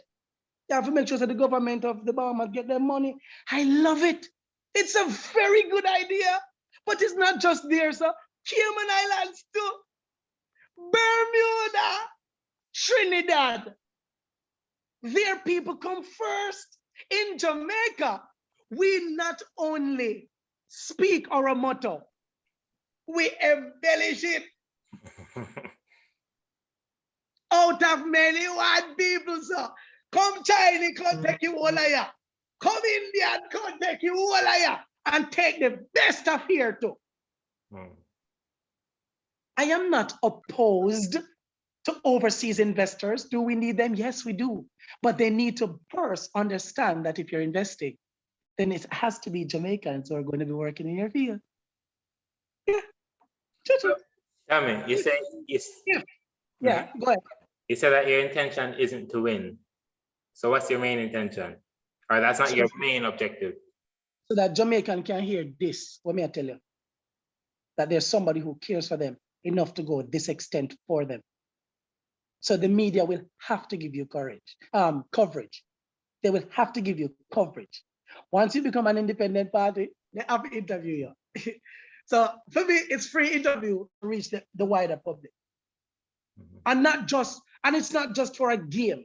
S2: You have to make sure that the government of the Bahamas get their money. I love it. It's a very good idea, but it's not just there, sir. Cayman Islands too, Bermuda, Trinidad. Their people come first. In Jamaica, we not only speak our motto, we embellish it. Out of many white people, sir. Come China, come take you all of ya. Come Indian, come take you all of ya. And take the best of here too. I am not opposed to overseas investors. Do we need them? Yes, we do. But they need to first understand that if you're investing, then it has to be Jamaicans who are going to be working in your field. Yeah.
S1: Tell me, you say
S2: yeah, go ahead.
S1: You said that your intention isn't to win. So what's your main intention? Or that's not your main objective?
S2: So that Jamaican can hear this. What may I tell you? That there's somebody who cares for them enough to go this extent for them. So the media will have to give you coverage. They will have to give you coverage. Once you become an independent party, they have to interview you. So for me, it's free interview to reach the wider public. And it's not just for a game.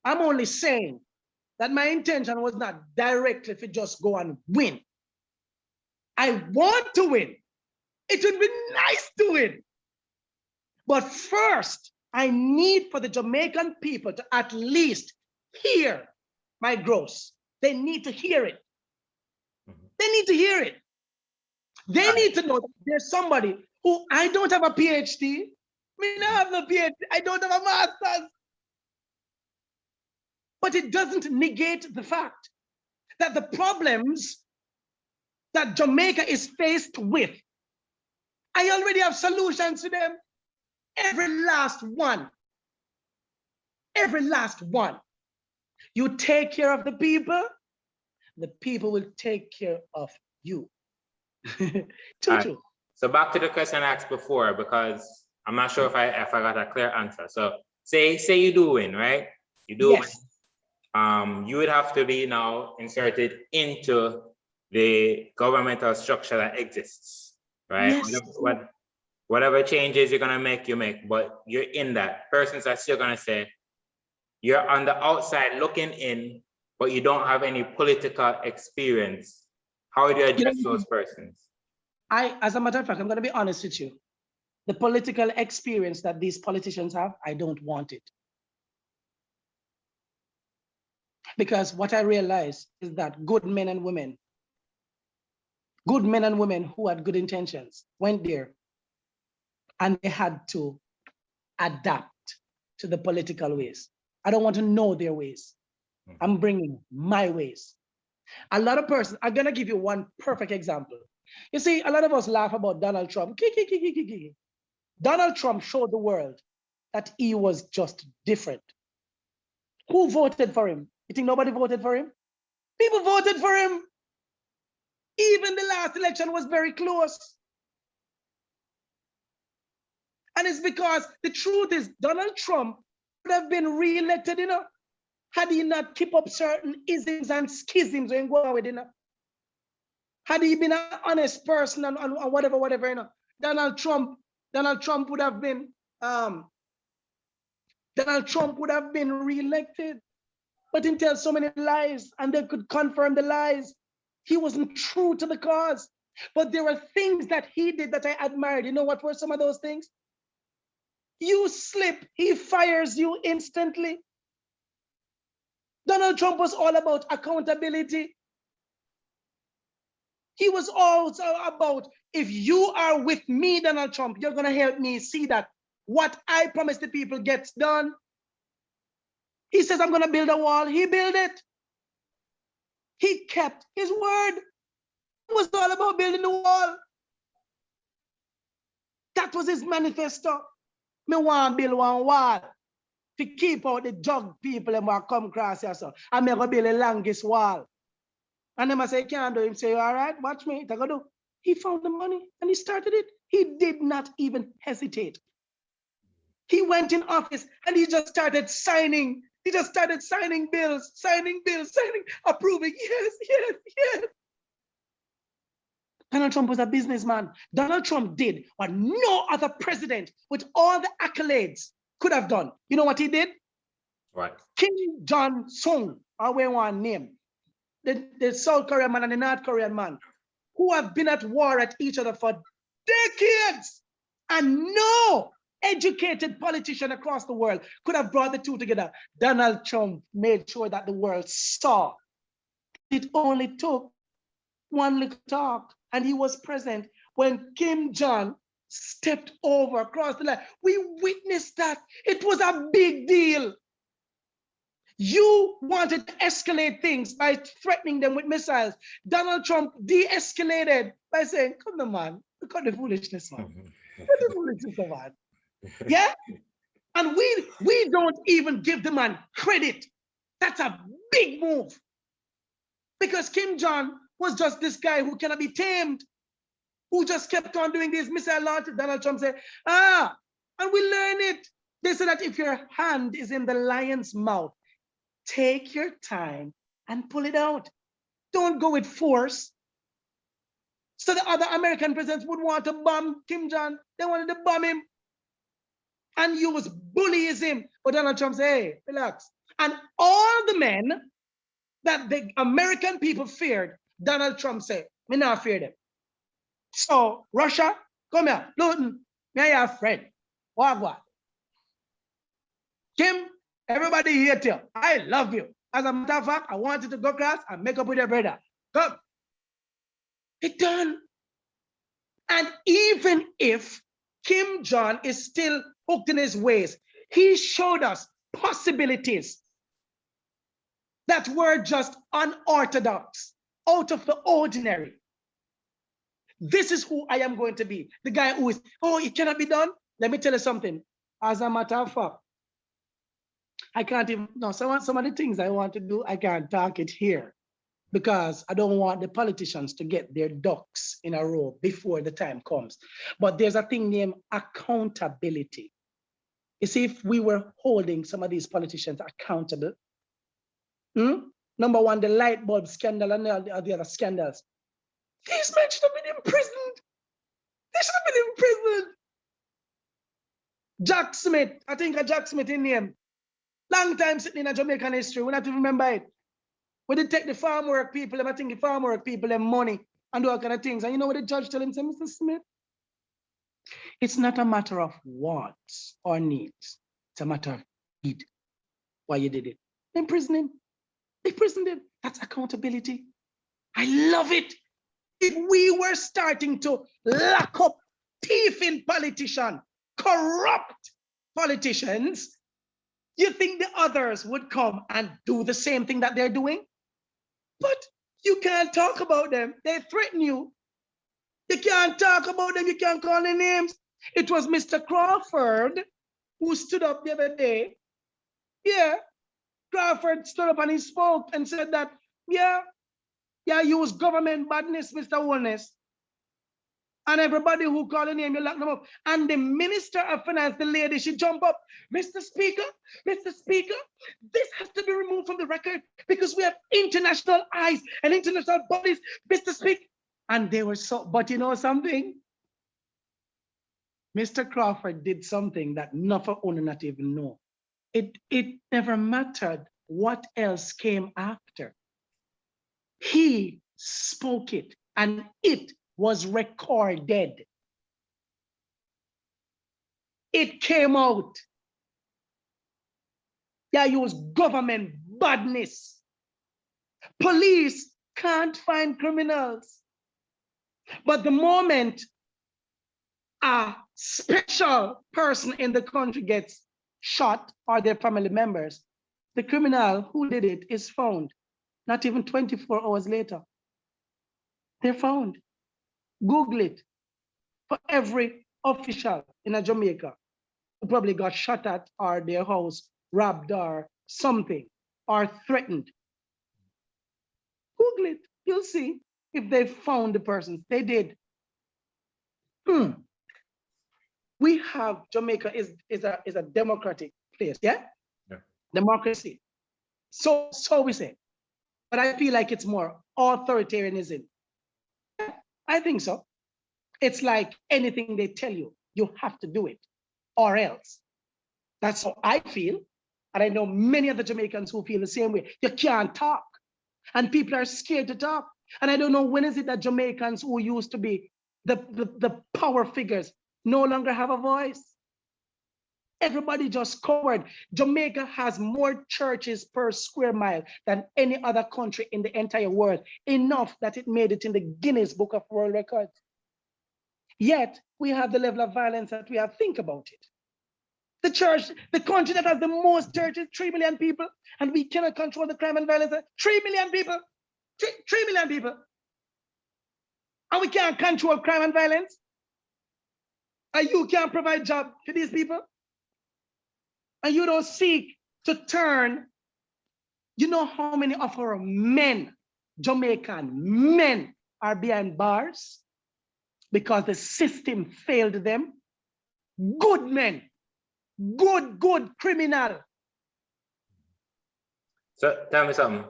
S2: I'm only saying that my intention was not directly to just go and win. I want to win. It would be nice to win. But first, I need for the Jamaican people to at least hear my gross. They need to hear it. They need to hear it. They need to know that there's somebody who, I don't have a PhD. I don't have no PhD. I don't have a master's. But it doesn't negate the fact that the problems that Jamaica is faced with, I already have solutions to them. Every last one. Every last one. You take care of the people will take care of you.
S1: Right. So back to the question I asked before, because I'm not sure if I got a clear answer. So say you do win, right? You do win. You would have to be now inserted into the governmental structure that exists, right?
S2: Yes.
S1: Whatever changes you're gonna make, you make, but you're in that. Persons are still gonna say, you're on the outside looking in, but you don't have any political experience. How do you address those persons?
S2: As a matter of fact, I'm gonna be honest with you. The political experience that these politicians have, I don't want it. Because what I realized is that good men and women who had good intentions went there and they had to adapt to the political ways. I don't want to know their ways. I'm bringing my ways. A lot of persons, I'm gonna give you one perfect example. You see, a lot of us laugh about Donald Trump. Donald Trump showed the world that he was just different. Who voted for him? You think nobody voted for him? People voted for him. Even the last election was very close. And it's because the truth is Donald Trump would have been re-elected, had he not keep up certain isms and schisms and go with, Had he been an honest person and whatever, Donald Trump would have been re-elected. But he tells so many lies and they could confirm the lies. He wasn't true to the cause. But there were things that he did that I admired. You know what were some of those things? You slip, he fires you instantly. Donald Trump was all about accountability. He was also about, if you are with me, Donald Trump, you're gonna help me see that what I promised the people gets done. He says, I'm gonna build a wall, he built it. He kept his word. It was all about building the wall. That was his manifesto. Me want to build one wall. to keep out the drug people and will come across here. So I'm going to build the longest wall. And then I say, can't do. Him say, all right, watch me. I go do. He found the money and he started it. He did not even hesitate. He went in office and he just started signing. He just started signing bills, approving. Yes, yes, yes. Donald Trump was a businessman. Donald Trump did what no other president with all the accolades could have done. You know what he did?
S1: What?
S2: Kim Jong-sung, or we want name, the South Korean man and the North Korean man, who have been at war at each other for decades, and no educated politician across the world could have brought the two together. Donald Trump made sure that the world saw. It only took one little talk, and he was present when Kim Jong stepped over across the line. We witnessed that. It was a big deal. You wanted to escalate things by threatening them with missiles. Donald Trump de-escalated by saying, come on, man, look at the foolishness, man. Look at the foolishness, man. Yeah? And we don't even give the man credit. That's a big move. Because Kim Jong was just this guy who cannot be tamed, who just kept on doing these missile launches. Donald Trump said, and we learn it. They said that if your hand is in the lion's mouth, take your time and pull it out. Don't go with force. So the other American presidents would want to bomb Kim Jong. They wanted to bomb him and use bullyism. But Donald Trump said, hey, relax. And all the men that the American people feared, Donald Trump said, me not fear them. So Russia, come here, Luton, me your friend. What? Kim, everybody hate you. I love you. As a matter of fact, I want you to go across and make up with your brother. Come. It's done. And even if Kim Jong is still hooked in his ways, he showed us possibilities that were just unorthodox, out of the ordinary. This is who I am going to be. The guy who is, oh, it cannot be done. Let me tell you something. As a matter of fact, I can't even, no, some of the things I want to do, I can't talk it here because I don't want the politicians to get their ducks in a row before the time comes. But there's a thing named accountability. You see, if we were holding some of these politicians accountable, number one, the light bulb scandal and the other scandals, these men should have been imprisoned. They should have been imprisoned. Jack Smith, I think Jack Smith in name. Long time sitting in a Jamaican history, we not even remember it. We did take the farm work people, I think the farm work people, them money and do all kind of things. And you know what the judge told him, say, Mr. Smith? It's not a matter of wants or needs. It's a matter of need. Why you did it. Imprison him. Imprisoned him. That's accountability. I love it. If we were starting to lock up thieving politicians, corrupt politicians, you think the others would come and do the same thing that they're doing? But you can't talk about them. They threaten you. You can't talk about them. You can't call their names. It was Mr. Crawford who stood up the other day. Yeah, Crawford stood up and he spoke and said that, yeah, use government badness, Mr. Wellness. And everybody who call a name, you lock them up. And the Minister of Finance, the lady, she jump up. Mr. Speaker, this has to be removed from the record because we have international eyes and international bodies, Mr. Speaker. And they were so, but you know something? Mr. Crawford did something that none of us not even know. It never mattered what else came after. He spoke it and it was recorded. It came out. Yeah, it was government badness. Police can't find criminals. But the moment a special person in the country gets shot or their family members, the criminal who did it is found. Not even 24 hours later. They're found. Google it. For every official in a Jamaica who probably got shot at or their house robbed or something or threatened. Google it. You'll see if they found the persons. They did. We have Jamaica is a democratic place, yeah?
S1: Yeah.
S2: Democracy. So we say. But I feel like it's more authoritarianism. I think so. It's like anything they tell you, you have to do it or else. That's how I feel. And I know many other Jamaicans who feel the same way. You can't talk. And people are scared to talk. And I don't know when is it that Jamaicans who used to be the power figures no longer have a voice. Everybody just covered. Jamaica has more churches per square mile than any other country in the entire world, enough that it made it in the Guinness Book of World Records. Yet we have the level of violence that we have. Think about it. The church, the country that has the most churches, 3 million people, and we cannot control the crime and violence. 3 million people, 3 million people. And we can't control crime and violence. And you can't provide job for these people. And you don't seek to turn. You know how many of our men, Jamaican men, are behind bars because the system failed them? Good men, good criminal.
S1: So tell me something.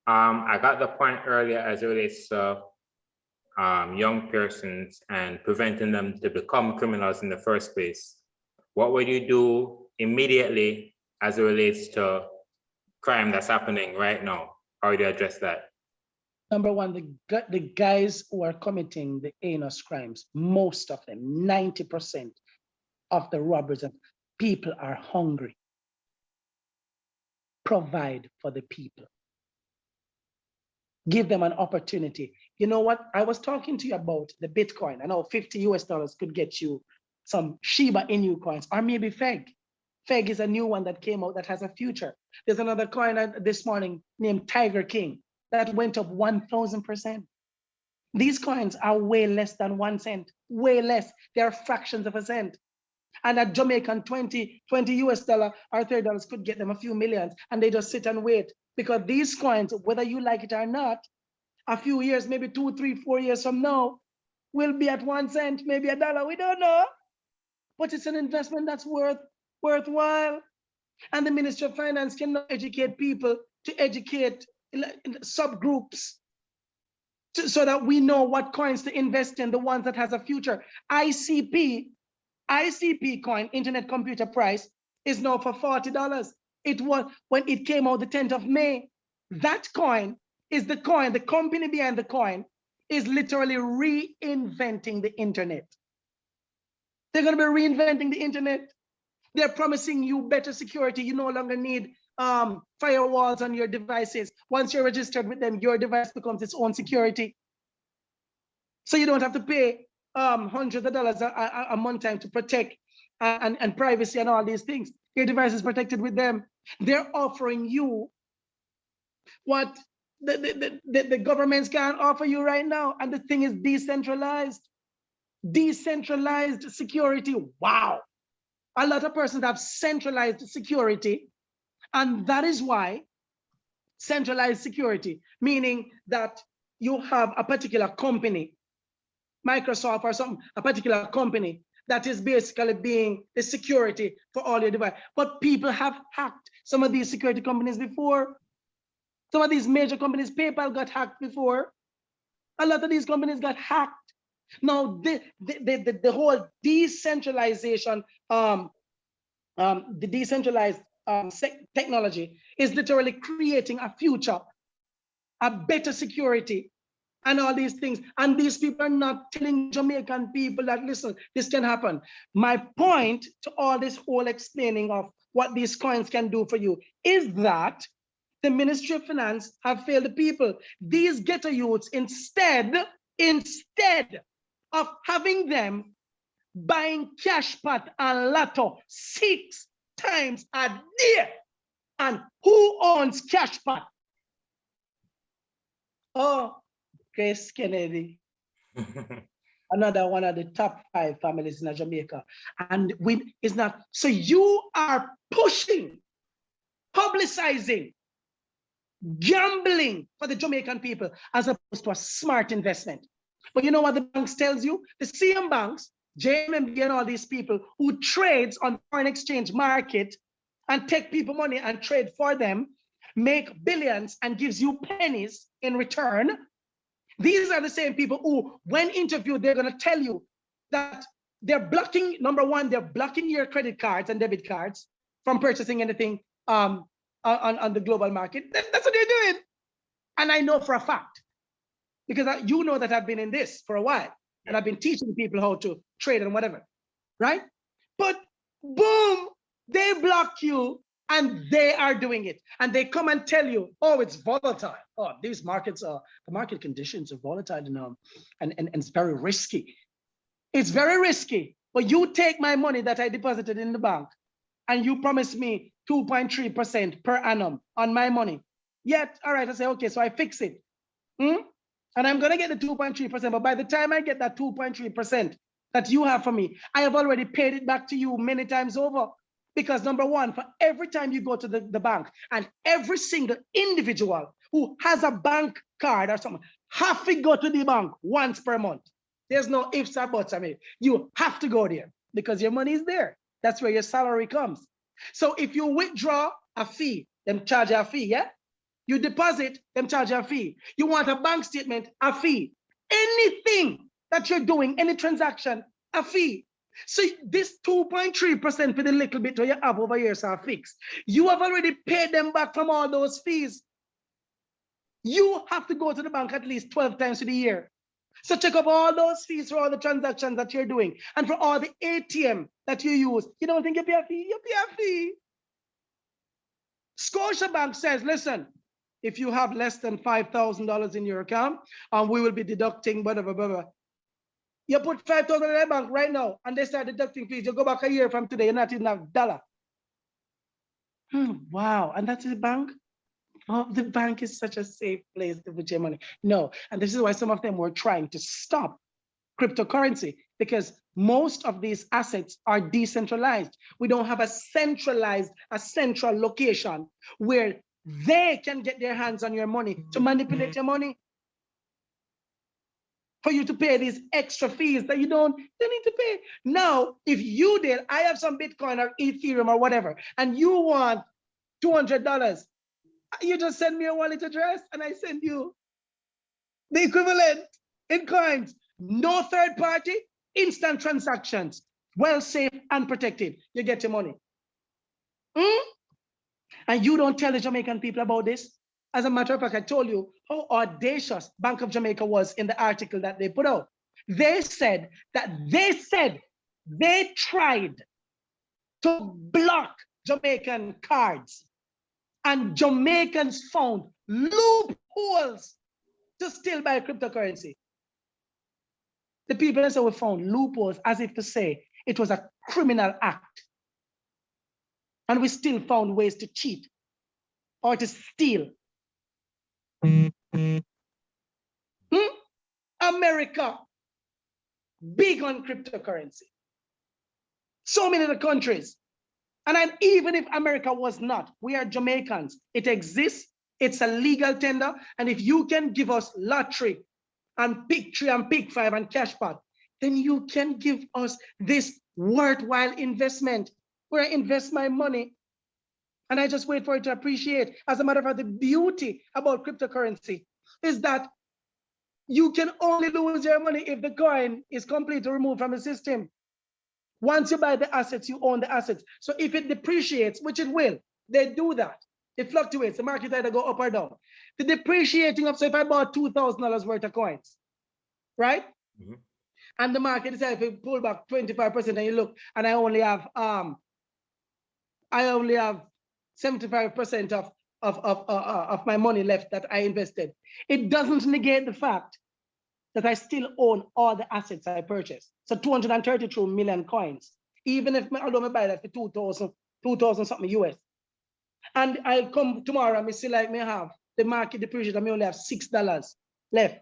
S1: I got the point earlier as it relates to young persons and preventing them to become criminals in the first place. What would you do immediately as it relates to crime that's happening right now? How would you address that?
S2: Number one, the guys who are committing the heinous crimes, most of them, 90% of the robbers, people are hungry. Provide for the people. Give them an opportunity. You know what? I was talking to you about the Bitcoin. I know $50 could get you some Shiba Inu coins, or maybe FEG. FEG is a new one that came out that has a future. There's another coin this morning named Tiger King that went up 1,000%. These coins are way less than 1 cent, way less. They are fractions of a cent. And a Jamaican $20 or $30 could get them a few millions, and they just sit and wait, because these coins, whether you like it or not, a few years, maybe 2, 3, 4 years from now, will be at 1 cent, maybe $1. We don't know, but it's an investment that's worthwhile. And the Ministry of Finance cannot educate people to educate subgroups so that we know what coins to invest in, the ones that has a future. ICP coin, Internet Computer Price, is now for $40. It was when it came out the 10th of May. That coin is the coin, the company behind the coin is literally reinventing the internet. They're going to be reinventing the internet. They're promising you better security. You no longer need firewalls on your devices. Once you're registered with them, your device becomes its own security. So you don't have to pay hundreds of dollars a month time to protect and privacy and all these things. Your device is protected with them. They're offering you what the governments can't offer you right now. And the thing is decentralized. Decentralized security. Wow. A lot of persons have centralized security. And that is why centralized security, meaning that you have a particular company, Microsoft or something, a particular company that is basically being the security for all your devices. But people have hacked some of these security companies before. Some of these major companies, PayPal got hacked before. A lot of these companies got hacked. Now, the whole decentralization, the decentralized technology is literally creating a future, a better security, and all these things. And these people are not telling Jamaican people that, listen, this can happen. My point to all this whole explaining of what these coins can do for you is that the Ministry of Finance have failed the people. These ghetto youths, instead of having them buying cash pot and lotto 6 times a day. And who owns cash pot? Oh, Grace Kennedy. Another one of the top 5 families in Jamaica. And it's not, so you are pushing publicizing gambling for the Jamaican people as opposed to a smart investment. But you know what the banks tells you? The same banks, JMMB and all these people who trades on foreign exchange market and take people money and trade for them, make billions and gives you pennies in return. These are the same people who, when interviewed, they're going to tell you that they're blocking, number one, they're blocking your credit cards and debit cards from purchasing anything on the global market. That's what they're doing. And I know for a fact, because you know that I've been in this for a while, and I've been teaching people how to trade and whatever, right? But boom, they block you and they are doing it. And they come and tell you, oh, it's volatile. Oh, these markets are, the market conditions are volatile and it's very risky. It's very risky. But you take my money that I deposited in the bank and you promise me 2.3% per annum on my money. Yet, all right, I say, okay, so I fix it. And I'm going to get the 2.3%. But by the time I get that 2.3% that you have for me, I have already paid it back to you many times over. Because number one, for every time you go to the bank, and every single individual who has a bank card or something, have to go to the bank once per month. There's no ifs or buts. I mean, you have to go there because your money is there. That's where your salary comes. So if you withdraw a fee, them charge a fee, yeah? You deposit, them charge a fee. You want a bank statement, a fee. Anything that you're doing, any transaction, a fee. So this 2.3% for the little bit that you have over here are fixed. You have already paid them back from all those fees. You have to go to the bank at least 12 times a year. So check up all those fees for all the transactions that you're doing and for all the ATM that you use. You don't think you pay a fee? You pay a fee. Scotiabank says, listen, if you have less than $5,000 in your account, we will be deducting whatever. You put 5,000 in the bank right now, and they start deducting fees. You go back a year from today, you're not even a dollar. Wow, and that's the bank? Oh, the bank is such a safe place to put your money. No, and this is why some of them were trying to stop cryptocurrency, because most of these assets are decentralized. We don't have a central location where they can get their hands on your money to manipulate your money. For you to pay these extra fees that you don't need to pay. Now, if you did, I have some Bitcoin or Ethereum or whatever, and you want $200, you just send me a wallet address and I send you the equivalent in coins. No third party, instant transactions, well safe and protected. You get your money. And you don't tell the Jamaican people about this. As a matter of fact, I told you how audacious Bank of Jamaica was in the article that they put out. They said they tried to block Jamaican cards, and Jamaicans found loopholes to still buy cryptocurrency. The people said we found loopholes as if to say it was a criminal act. And we still found ways to cheat or to steal. America, big on cryptocurrency. So many of the countries. And even if America was not, we are Jamaicans. It exists. It's a legal tender. And if you can give us lottery and pick 3 and pick 5 and cash pot, then you can give us this worthwhile investment where I invest my money and I just wait for it to appreciate. As a matter of fact, the beauty about cryptocurrency is that you can only lose your money if the coin is completely removed from the system. Once you buy the assets, you own the assets. So if it depreciates, which it will, they do that. It fluctuates. The market either go up or down. The depreciating of, so if I bought $2,000 worth of coins, right? And the market is, if you pull back 25% and you look, and I only have 75% of my money left that I invested. It doesn't negate the fact that I still own all the assets I purchased. So 232 million coins, even if although I buy that for 2,000 something US. And I come tomorrow and I see like me have the market depreciated, I may only have $6 left.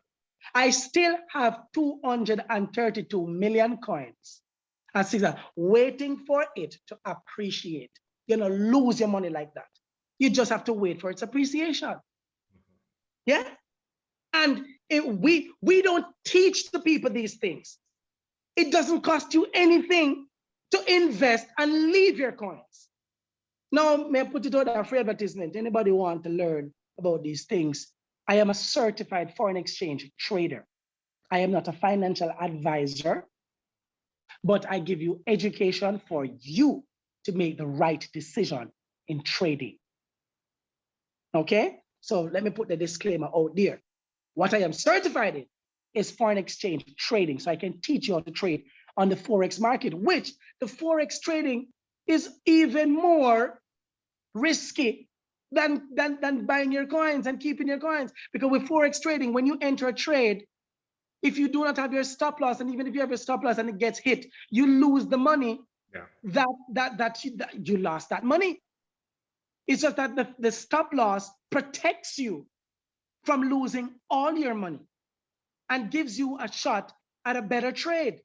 S2: I still have 232 million coins and $6 waiting for it to appreciate. You're gonna lose your money like that. You just have to wait for its appreciation. Yeah? And we don't teach the people these things. It doesn't cost you anything to invest and leave your coins. Now, may I put it out there for advertisement? Anybody want to learn about these things? I am a certified foreign exchange trader. I am not a financial advisor, but I give you education for you to make the right decision in trading. Okay? So let me put the disclaimer out there. What I am certified in is foreign exchange trading. So I can teach you how to trade on the Forex market, which the Forex trading is even more risky than buying your coins and keeping your coins. Because with Forex trading, when you enter a trade, if you do not have your stop loss, and even if you have your stop loss and it gets hit, you lose the money. Yeah. that you lost that money. It's just that the stop loss protects you from losing all your money and gives you a shot at a better trade.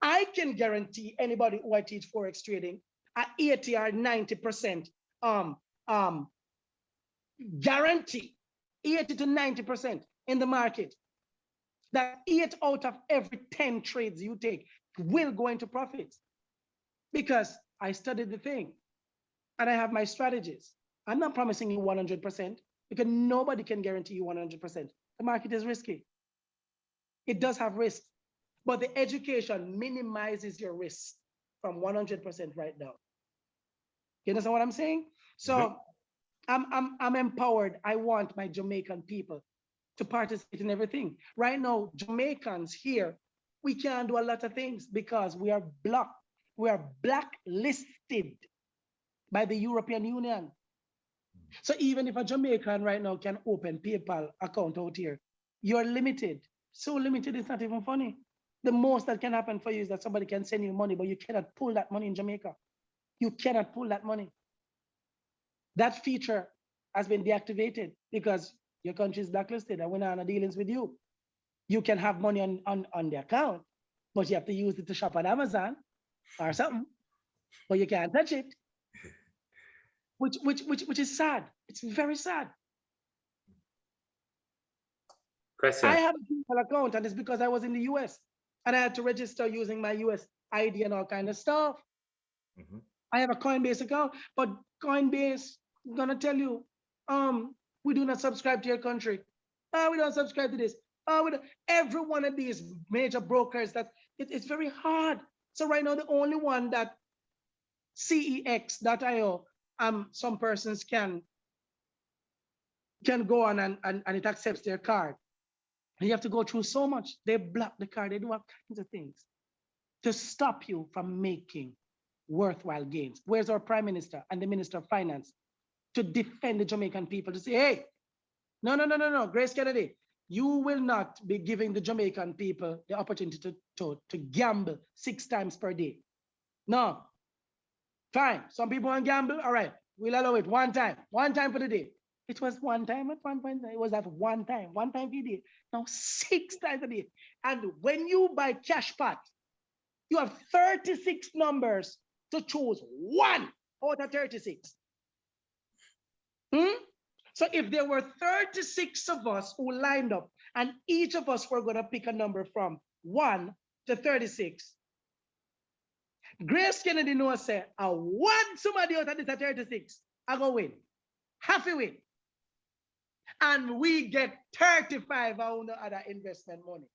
S2: I can guarantee anybody who I teach Forex trading at 80 or 90% guarantee 80 to 90% in the market that 8 out of every 10 trades you take will go into profits, because I studied the thing and I have my strategies. I'm not promising you 100% because nobody can guarantee you 100%. The market is risky. It does have risk, but the education minimizes your risk from 100% right now. You understand what I'm saying? So I'm empowered. I want my Jamaican people to participate in everything. Right now, Jamaicans here, we can't do a lot of things because we are blocked. We are blacklisted by the European Union. So even if a Jamaican right now can open PayPal account out here, you're limited. So limited, it's not even funny. The most that can happen for you is that somebody can send you money, but you cannot pull that money in Jamaica. You cannot pull that money. That feature has been deactivated because your country is blacklisted and we're not on dealings with you. You can have money on the account, but you have to use it to shop at Amazon or something, but you can't touch it. Which is sad. It's very sad.
S1: Question.
S2: I have a PayPal account, and it's because I was in the US and I had to register using my US ID and all kind of stuff. I have a Coinbase account, but Coinbase, I'm gonna tell you, we do not subscribe to your country. We don't subscribe to this. Every one of these major brokers, that it's very hard. So right now, the only one that cex.io, some persons can go on and it accepts their card. And you have to go through so much. They block the card. They do all kinds of things to stop you from making worthwhile gains. Where's our Prime Minister and the Minister of Finance to defend the Jamaican people, to say, hey, no, Grace Kennedy, you will not be giving the Jamaican people the opportunity to gamble 6 times per day. No. Fine. Some people want to gamble. All right. We'll allow it one time for the day. It was one time at one point. It was at one time for the day. Now 6 times a day. And when you buy cash pot, you have 36 numbers to choose 1 out of 36. So if there were 36 of us who lined up and each of us were going to pick a number from 1 to 36, Grace Kennedy knows, say, I want somebody out of this at 36, I go win. Happy win. And we get 35 on the other investment money.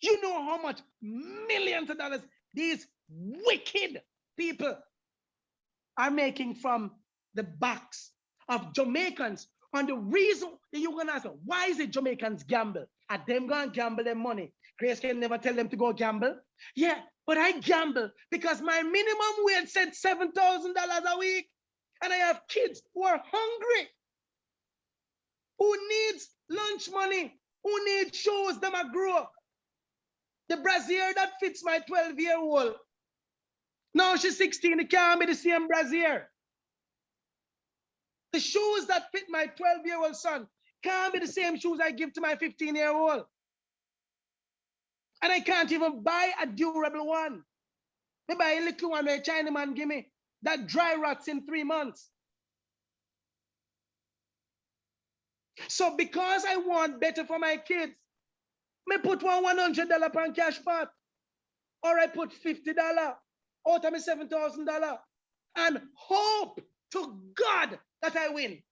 S2: You know how much millions of dollars these wicked people are making from the backs of Jamaicans. And the reason that you're gonna ask, why is it Jamaicans gamble? Are them gonna gamble their money? Grace can never tell them to go gamble. Yeah, but I gamble because my minimum wage said $7,000 a week. And I have kids who are hungry, who needs lunch money, who need shoes them I grow up. The brassiere that fits my 12-year-old. Now she's 16, it can't be the same brassiere. The shoes that fit my 12-year-old son can't be the same shoes I give to my 15-year-old. And I can't even buy a durable one. Me buy a little one where Chinaman give me that dry rots in 3 months. So because I want better for my kids, me put $100 on cash pot, or I put $50 out of my $7,000 and hope to God that I win.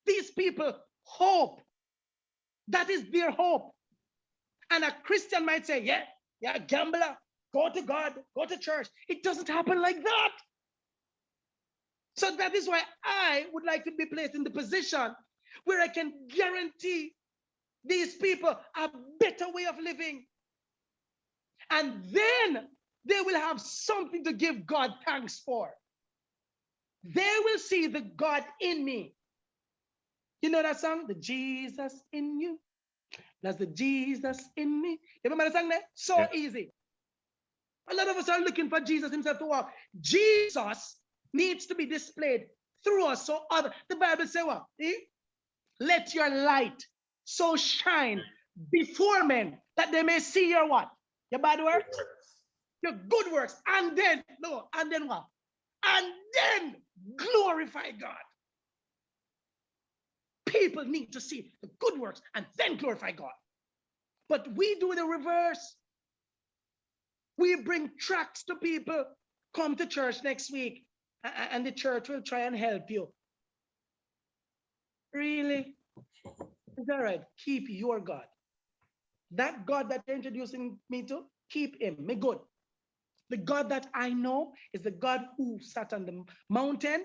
S2: These people hope. That is their hope. And a Christian might say, yeah, you're a gambler. Go to God, go to church. It doesn't happen like that. So that is why I would like to be placed in the position where I can guarantee these people a better way of living. And then they will have something to give God thanks for. They will see the God in me. You know that song? The Jesus in you. That's the Jesus in me. You remember the song there? So
S1: Yeah.
S2: easy. A lot of us are looking for Jesus himself to walk. Jesus needs to be displayed through us. So other, the Bible says what? See? Let your light so shine before men that they may see your what? Your bad works? Your good works. And then, no, and then what? And then glorify God. People need to see the good works and then glorify God. But we do the reverse. We bring tracts to people. Come to church next week, and the church will try and help you. Really? It's all right. Keep your God. That God that you're introducing me to, keep him. Me good. The God that I know is the God who sat on the mountain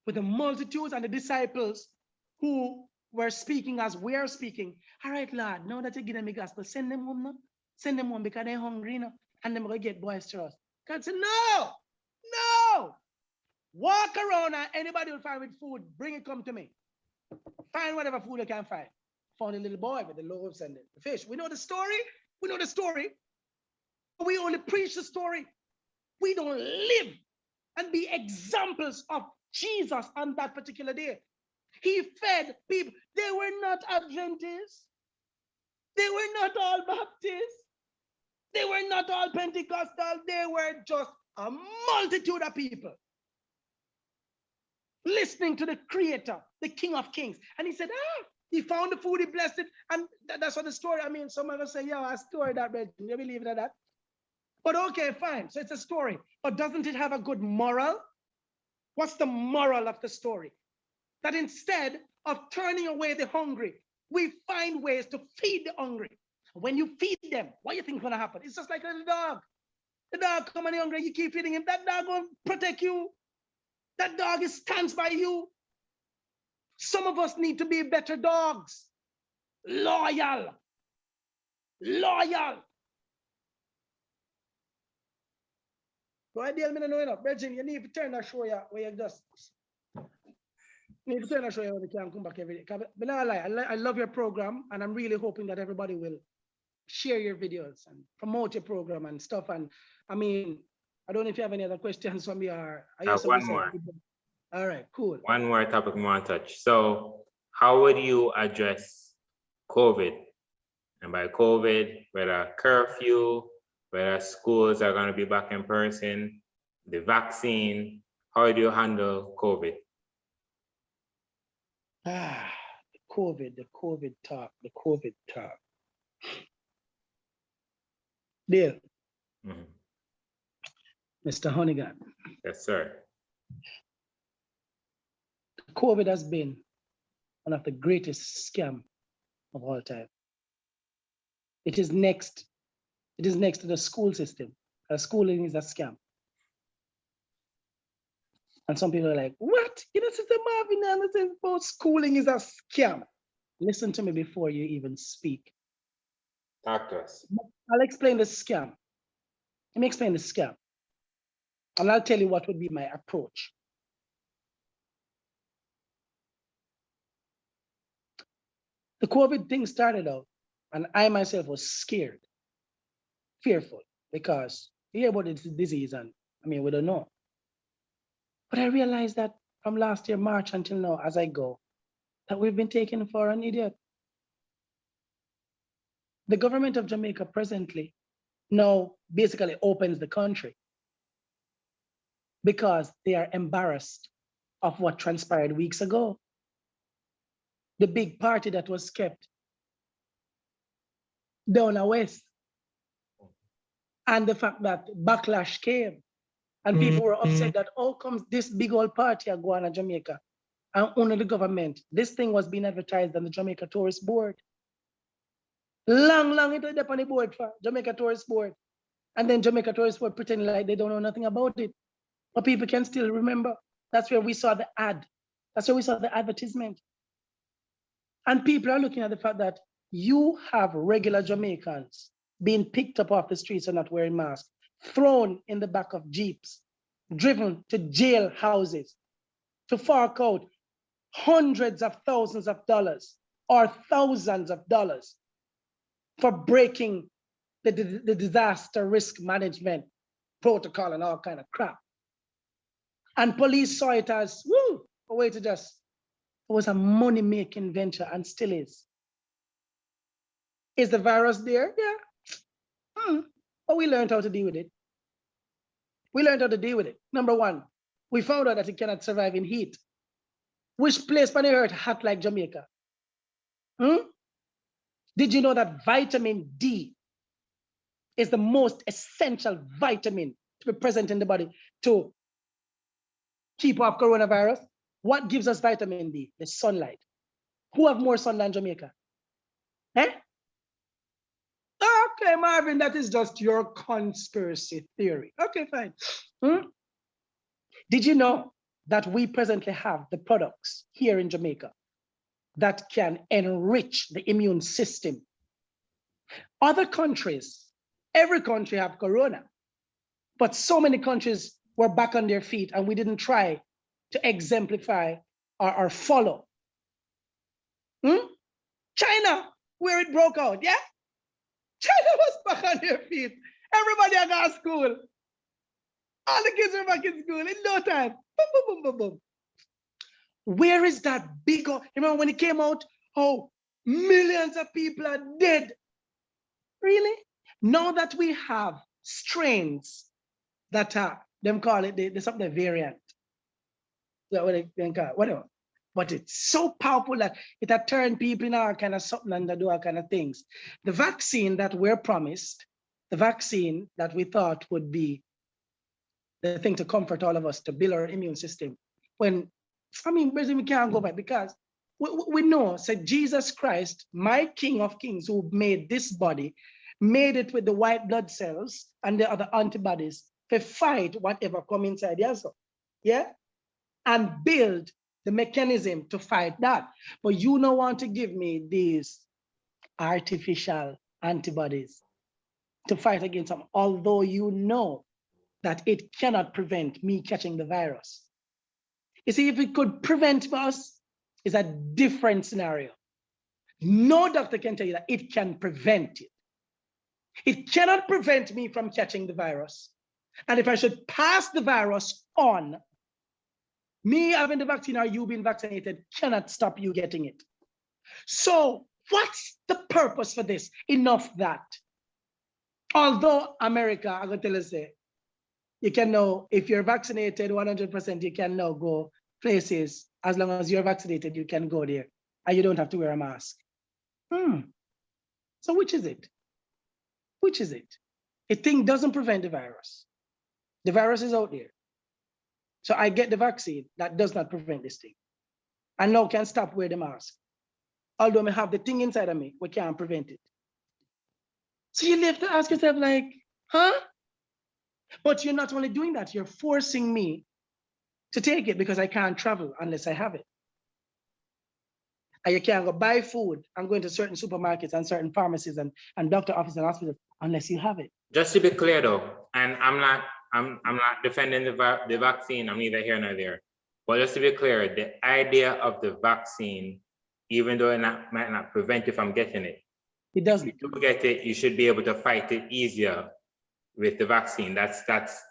S2: with the multitudes and the disciples who were speaking as we are speaking. All right, Lord, now that you give them the gospel, send them home now. Send them home because they're hungry now, and they're going to get boisterous. God said, no, no. Walk around and anybody will find with food, bring it, come to me. Find whatever food you can find. Found a little boy with the loaves and the fish. We know the story. We know the story. We only preach the story. We don't live and be examples of Jesus on that particular day. He fed people. They were not Adventists. They were not all Baptists. They were not all Pentecostal. They were just a multitude of people listening to the Creator, the King of Kings. And he said, he found the food, he blessed it. And that's what the story, I mean, some of us say, yeah, a story that, but you believe in that? But okay, fine. So it's a story. But doesn't it have a good moral? What's the moral of the story? That instead of turning away the hungry, we find ways to feed the hungry. When you feed them, what do you think is going to happen? It's just like a little dog. The dog come and hungry, you keep feeding him. That dog will protect you. That dog stands by you. Some of us need to be better dogs. Loyal. Loyal. Go ahead, deal me no enough. Bridget, you need to turn that show where you just you need to turn that show where you can come back every day. But no, I love your program, and I'm really hoping that everybody will share your videos and promote your program and stuff. And I mean, I don't know if you have any other questions for me, or
S1: I have one more.
S2: All right, cool.
S1: One more topic we want to touch. So how would you address COVID? And by COVID, whether curfew, whether schools are going to be back in person, the vaccine, how do you handle COVID?
S2: The COVID talk. Deal. Mr. Honeyghan.
S1: Yes, sir.
S2: COVID has been one of the greatest scams of all time. It is next to the school system. Schooling is a scam. And some people are like, what? You know, Sister Marvin, understand about schooling is a scam. Listen to me before you even speak.
S1: Talk to us.
S2: I'll explain the scam. Let me explain the scam. And I'll tell you what would be my approach. The COVID thing started out, and I myself was scared, fearful, because you hear about this disease, and I mean, we don't know. But I realized that from last year, March until now, as I go, that we've been taken for an idiot. The government of Jamaica presently now basically opens the country. because they are embarrassed of what transpired weeks ago. The big party that was kept down the west. And the fact that backlash came and people were upset that how comes this big old party are going to Jamaica and only the government. This thing was being advertised on the Jamaica Tourist Board. Long it was up on the board for Jamaica Tourist Board. And then Jamaica Tourist Board pretending like they don't know nothing about it. But people can still remember. That's where we saw the ad. That's where we saw the advertisement. And people are looking at the fact that you have regular Jamaicans being picked up off the streets and not wearing masks, thrown in the back of jeeps, driven to jail houses, to fork out hundreds of thousands of dollars or thousands of dollars for breaking the disaster risk management protocol and all kind of crap. And police saw it as, woo, a way to just, it was a money-making venture and still is. Is the virus there? Yeah. But we learned how to deal with it. We learned how to deal with it. Number one, we found out that it cannot survive in heat. Which place on the earth hot like Jamaica? Did you know that vitamin D is the most essential vitamin to be present in the body to keep off coronavirus? What gives us vitamin D? The sunlight. Who have more sun than Jamaica? Eh? Okay, Marvin, that is just your conspiracy theory. Okay, fine. Did you know that we presently have the products here in Jamaica that can enrich the immune system? Other countries, every country have corona, but so many countries were back on their feet and we didn't try to exemplify or follow. China, where it broke out, yeah? China was back on their feet. Everybody had gone to school. All the kids were back in school in no time. Boom, boom, boom, boom, boom. Where is that big, remember when it came out, oh, millions of people are dead. Really? Now that we have strains that are, them call it, there's something variant. What they call it, whatever. But it's so powerful that it had turned people in all kind of something and they do all kind of things. The vaccine that we're promised, the vaccine that we thought would be the thing to comfort all of us, to build our immune system. When, I mean, we can't go back because we know, said Jesus Christ, my King of Kings who made this body, made it with the white blood cells and the other antibodies to fight whatever come inside the also. Yeah? And build the mechanism to fight that. But you don't want to give me these artificial antibodies to fight against them, although you know that it cannot prevent me catching the virus. You see, if it could prevent us, it's a different scenario. No doctor can tell you that it can prevent it. It cannot prevent me from catching the virus. And if I should pass the virus on, me having the vaccine or you being vaccinated cannot stop you getting it. So what's the purpose for this? Enough that. Although America, I'm going to tell you, say, you can know if you're vaccinated 100%, you can now go places. As long as you're vaccinated, you can go there and you don't have to wear a mask. So which is it? Which is it? A thing doesn't prevent the virus. The virus is out there. So I get the vaccine that does not prevent this thing. And now can stop wearing the mask. Although I have the thing inside of me, we can't prevent it. So you have to ask yourself like, huh? But you're not only doing that, you're forcing me to take it because I can't travel unless I have it. And you can't go buy food and go into certain supermarkets and certain pharmacies and doctor offices and hospitals unless you have it.
S1: Just to be clear though, and I'm not defending the vaccine, I'm neither here nor there. But just to be clear, the idea of the vaccine, even though it might not prevent you from getting it,
S2: it doesn't.
S1: If you do get it, you should be able to fight it easier with the vaccine. That's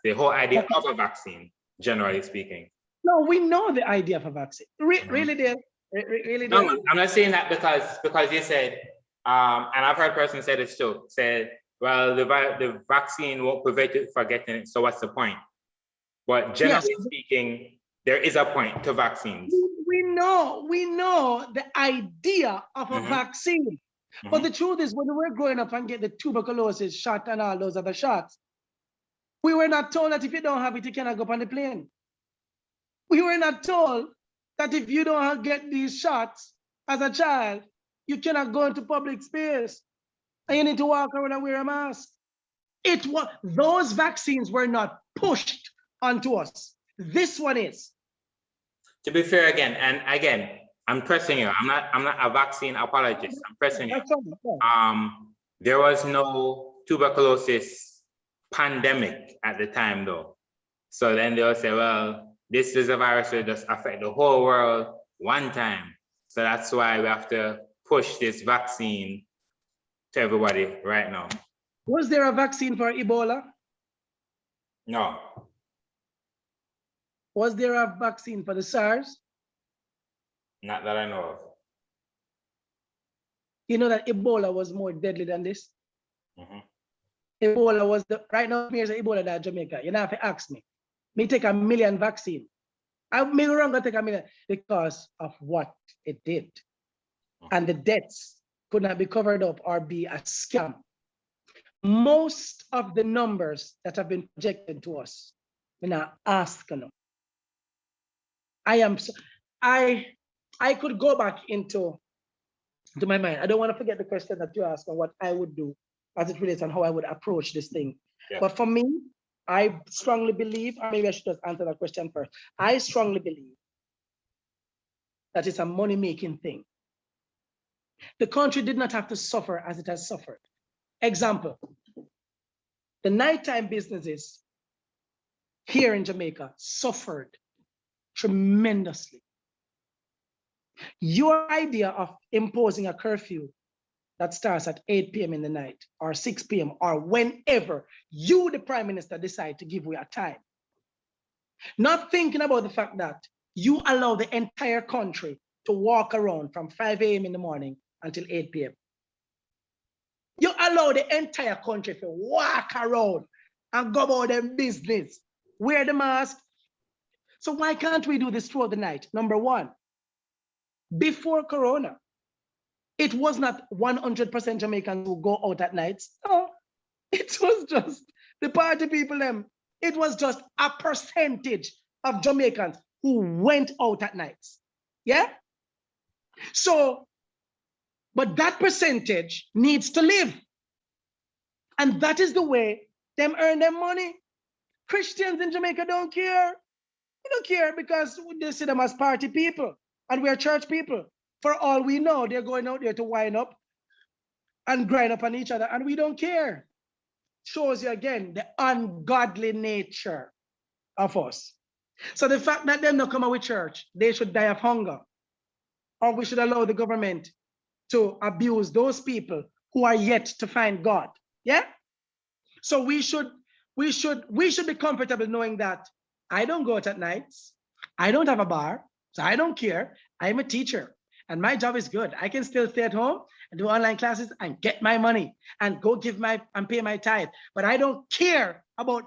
S1: the whole idea of a vaccine, generally speaking.
S2: No, we know the idea of a vaccine. Really, dear. Really, dear.
S1: No, I'm not saying that because you said, and I've heard persons say this too, said, well, the vaccine won't prevent you from getting it, so what's the point? But generally speaking, there is a point to vaccines.
S2: We know the idea of a vaccine. But the truth is, when we were growing up and get the tuberculosis shot and all those other shots, we were not told that if you don't have it, you cannot go up on the plane. We were not told that if you don't get these shots as a child, you cannot go into public space and you need to walk around and wear a mask. Those vaccines were not pushed onto us. This one is.
S1: To be fair again, and again, I'm pressing you. I'm not a vaccine apologist. I'm pressing you. There was no tuberculosis pandemic at the time though. So then they'll say, well, this is a virus that just affect the whole world one time. So that's why we have to push this vaccine to everybody right now.
S2: Was there a vaccine for Ebola?
S1: No.
S2: Was there a vaccine for the SARS?
S1: Not that I know of.
S2: You know that Ebola was more deadly than this? Ebola was right now, here's Ebola in Jamaica. You don't have to ask me. Me take 1 million vaccine. I may wrong to take 1 million because of what it did. And the deaths could not be covered up or be a scam. Most of the numbers that have been projected to us, we're not asking them. I could go back into my mind. I don't want to forget the question that you asked on what I would do as it relates and how I would approach this thing. Yeah. But for me, I strongly believe, or maybe I should just answer that question first. I strongly believe that it's a money-making thing. The country did not have to suffer as it has suffered. Example, the nighttime businesses here in Jamaica suffered tremendously. Your idea of imposing a curfew that starts at 8 p.m. in the night or 6 p.m. or whenever you, the Prime Minister, decide to give away a time, not thinking about the fact that you allow the entire country to walk around from 5 a.m. in the morning until 8 p.m. You allow the entire country to walk around and go about their business, wear the mask. So why can't we do this throughout the night? Number one, before Corona, it was not 100% Jamaicans who go out at nights. No, it was just the party people them. It was just a percentage of Jamaicans who went out at nights. Yeah? So, but that percentage needs to live. And that is the way them earn their money. Christians in Jamaica don't care. We don't care because they see them as party people and we're church people. For all we know, they're going out there to wind up and grind up on each other, and we don't care. Shows you again the ungodly nature of us. So the fact that them not come out with church, they should die of hunger. Or we should allow the government to abuse those people who are yet to find God. Yeah? So we should be comfortable knowing that I don't go out at nights. I don't have a bar, so I don't care. I'm a teacher and my job is good. I can still stay at home and do online classes and get my money and go give and pay my tithe. But I don't care about,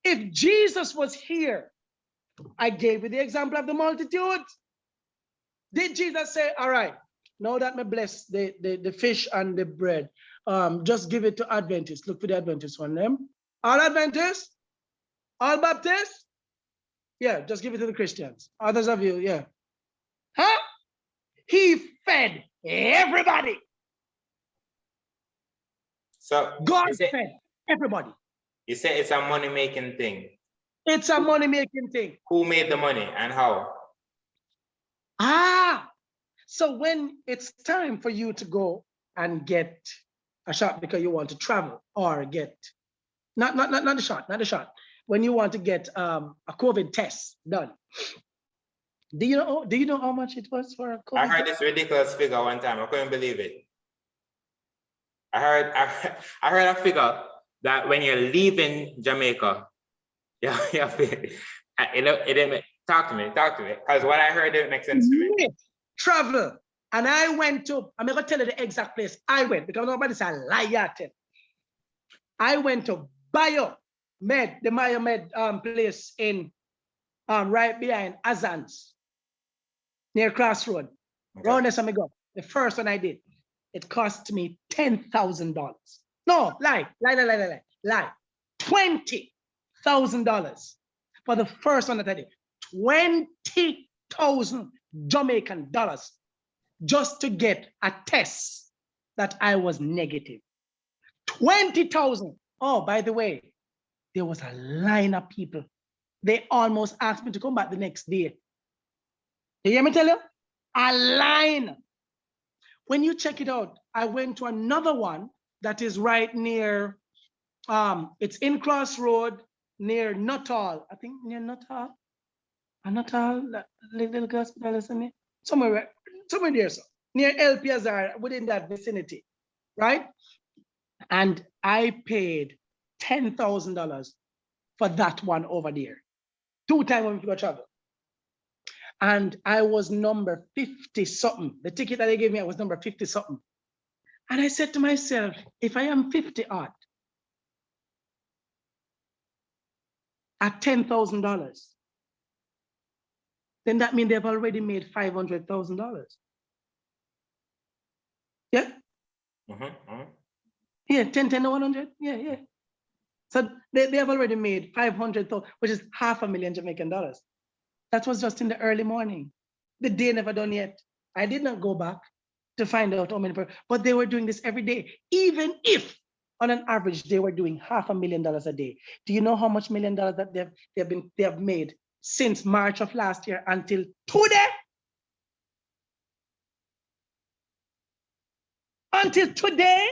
S2: If Jesus was here, I gave you the example of the multitude. Did Jesus say, all right, now that I bless the fish and the bread, just give it to Adventists. Look for the Adventists on them. All Adventists? All Baptists? Yeah, just give it to the Christians. Others of you, yeah. Huh? He fed everybody.
S1: So
S2: God fed everybody.
S1: You say it's a money-making thing.
S2: It's a money-making thing.
S1: Who made the money and how?
S2: So when it's time for you to go and get a shot because you want to travel or get, not the shot. When you want to get a COVID test done. Do you know how much it was for a COVID
S1: I heard this ridiculous figure one time. I couldn't believe it. I heard a figure that when you're leaving Jamaica, talk to me, because what I heard didn't make sense to me.
S2: Travel, and I went to, I'm not gonna tell you the exact place I went because nobody's a liar. I went to Bayo, Med, the Maya Med place in right behind Azans, near Crossroad.
S1: Okay.
S2: Round there, me go. The first one I did, it cost me $10,000. No, lie. $20,000 for the first one that I did. 20,000 Jamaican dollars just to get a test that I was negative. 20,000. Oh, by the way, there was a line of people. They almost asked me to come back the next day. You hear me tell you? A line. When you check it out, I went to another one that is right near, it's in Crossroad, near Nuttall. I think near Nuttall. Nuttall, little hospital, isn't it? Somewhere there, so near El Piazar, within that vicinity, right? And I paid $10,000 for that one over there. 2 times when we go travel. And I was number 50 something. The ticket that they gave me, I was number 50 something. And I said to myself, if I am 50 odd at $10,000, then that means they've already made $500,000. Yeah? Yeah, 10, 10, 100. Yeah. So they have already made 500,000, which is $500,000 Jamaican dollars. That was just in the early morning. The day never done yet. I did not go back to find out how many people, but they were doing this every day. Even if on an average, they were doing $500,000 a day. Do you know how much $1 million that they have made since March of last year until today? Until today?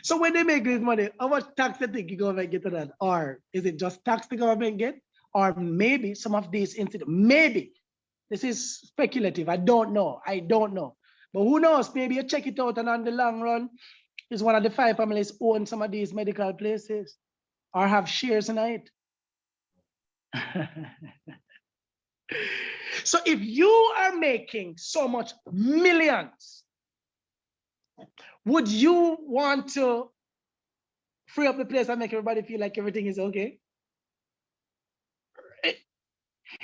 S2: So when they make this money, how much tax do you think the government get on that? Or is it just tax the government get? Or maybe some of these incidents, maybe, this is speculative, I don't know. But who knows, maybe you check it out and on the long run, is one of the 5 families own some of these medical places or have shares in it. So if you are making so much millions, would you want to free up the place and make everybody feel like everything is okay?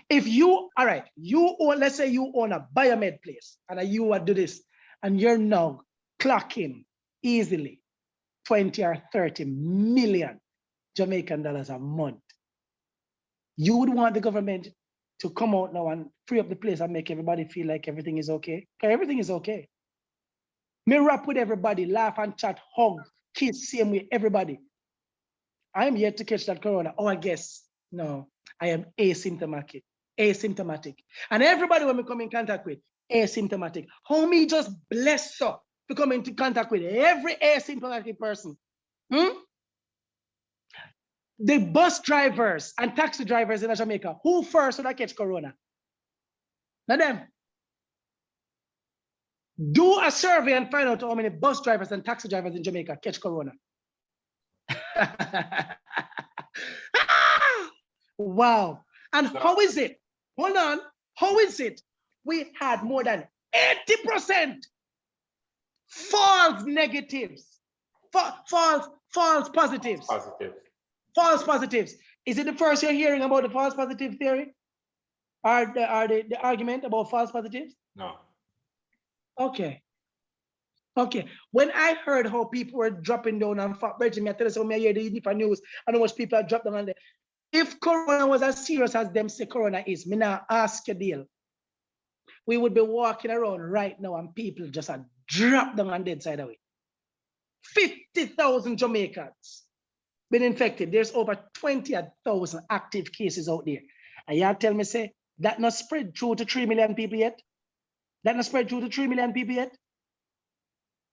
S2: If you, all right, you own, let's say you own a biomed place and you would do this and you're now clocking easily 20 or 30 million Jamaican dollars a month. You would want the government to come out now and free up the place and make everybody feel like everything is okay? Okay, everything is okay. Me rap with everybody, laugh and chat, hug, kiss, same way, everybody. I am yet to catch that corona. Oh, I guess, no, I am asymptomatic. And everybody when we come in contact with, asymptomatic. How me just bless up to come into contact with every asymptomatic person. The bus drivers and taxi drivers in Jamaica, who first would I catch corona? Not them. Do a survey and find out how many bus drivers and taxi drivers in Jamaica catch corona. Wow. And how is it? Hold on. How is it? We had more than 80% false negatives, false positives. False positives. Is it the first you're hearing about the false positive theory? Or the argument about false positives?
S1: No.
S2: Okay. When I heard how people were dropping down on fat Bridget, I tell you something, I hear the different news, I know how much people are dropping down on there. If corona was as serious as them say corona is, me now ask you deal. We would be walking around right now and people just are drop down on dead side of it. 50,000 Jamaicans been infected. There's over 20,000 active cases out there. And y'all tell me, say, that not spread through to 3 million people yet?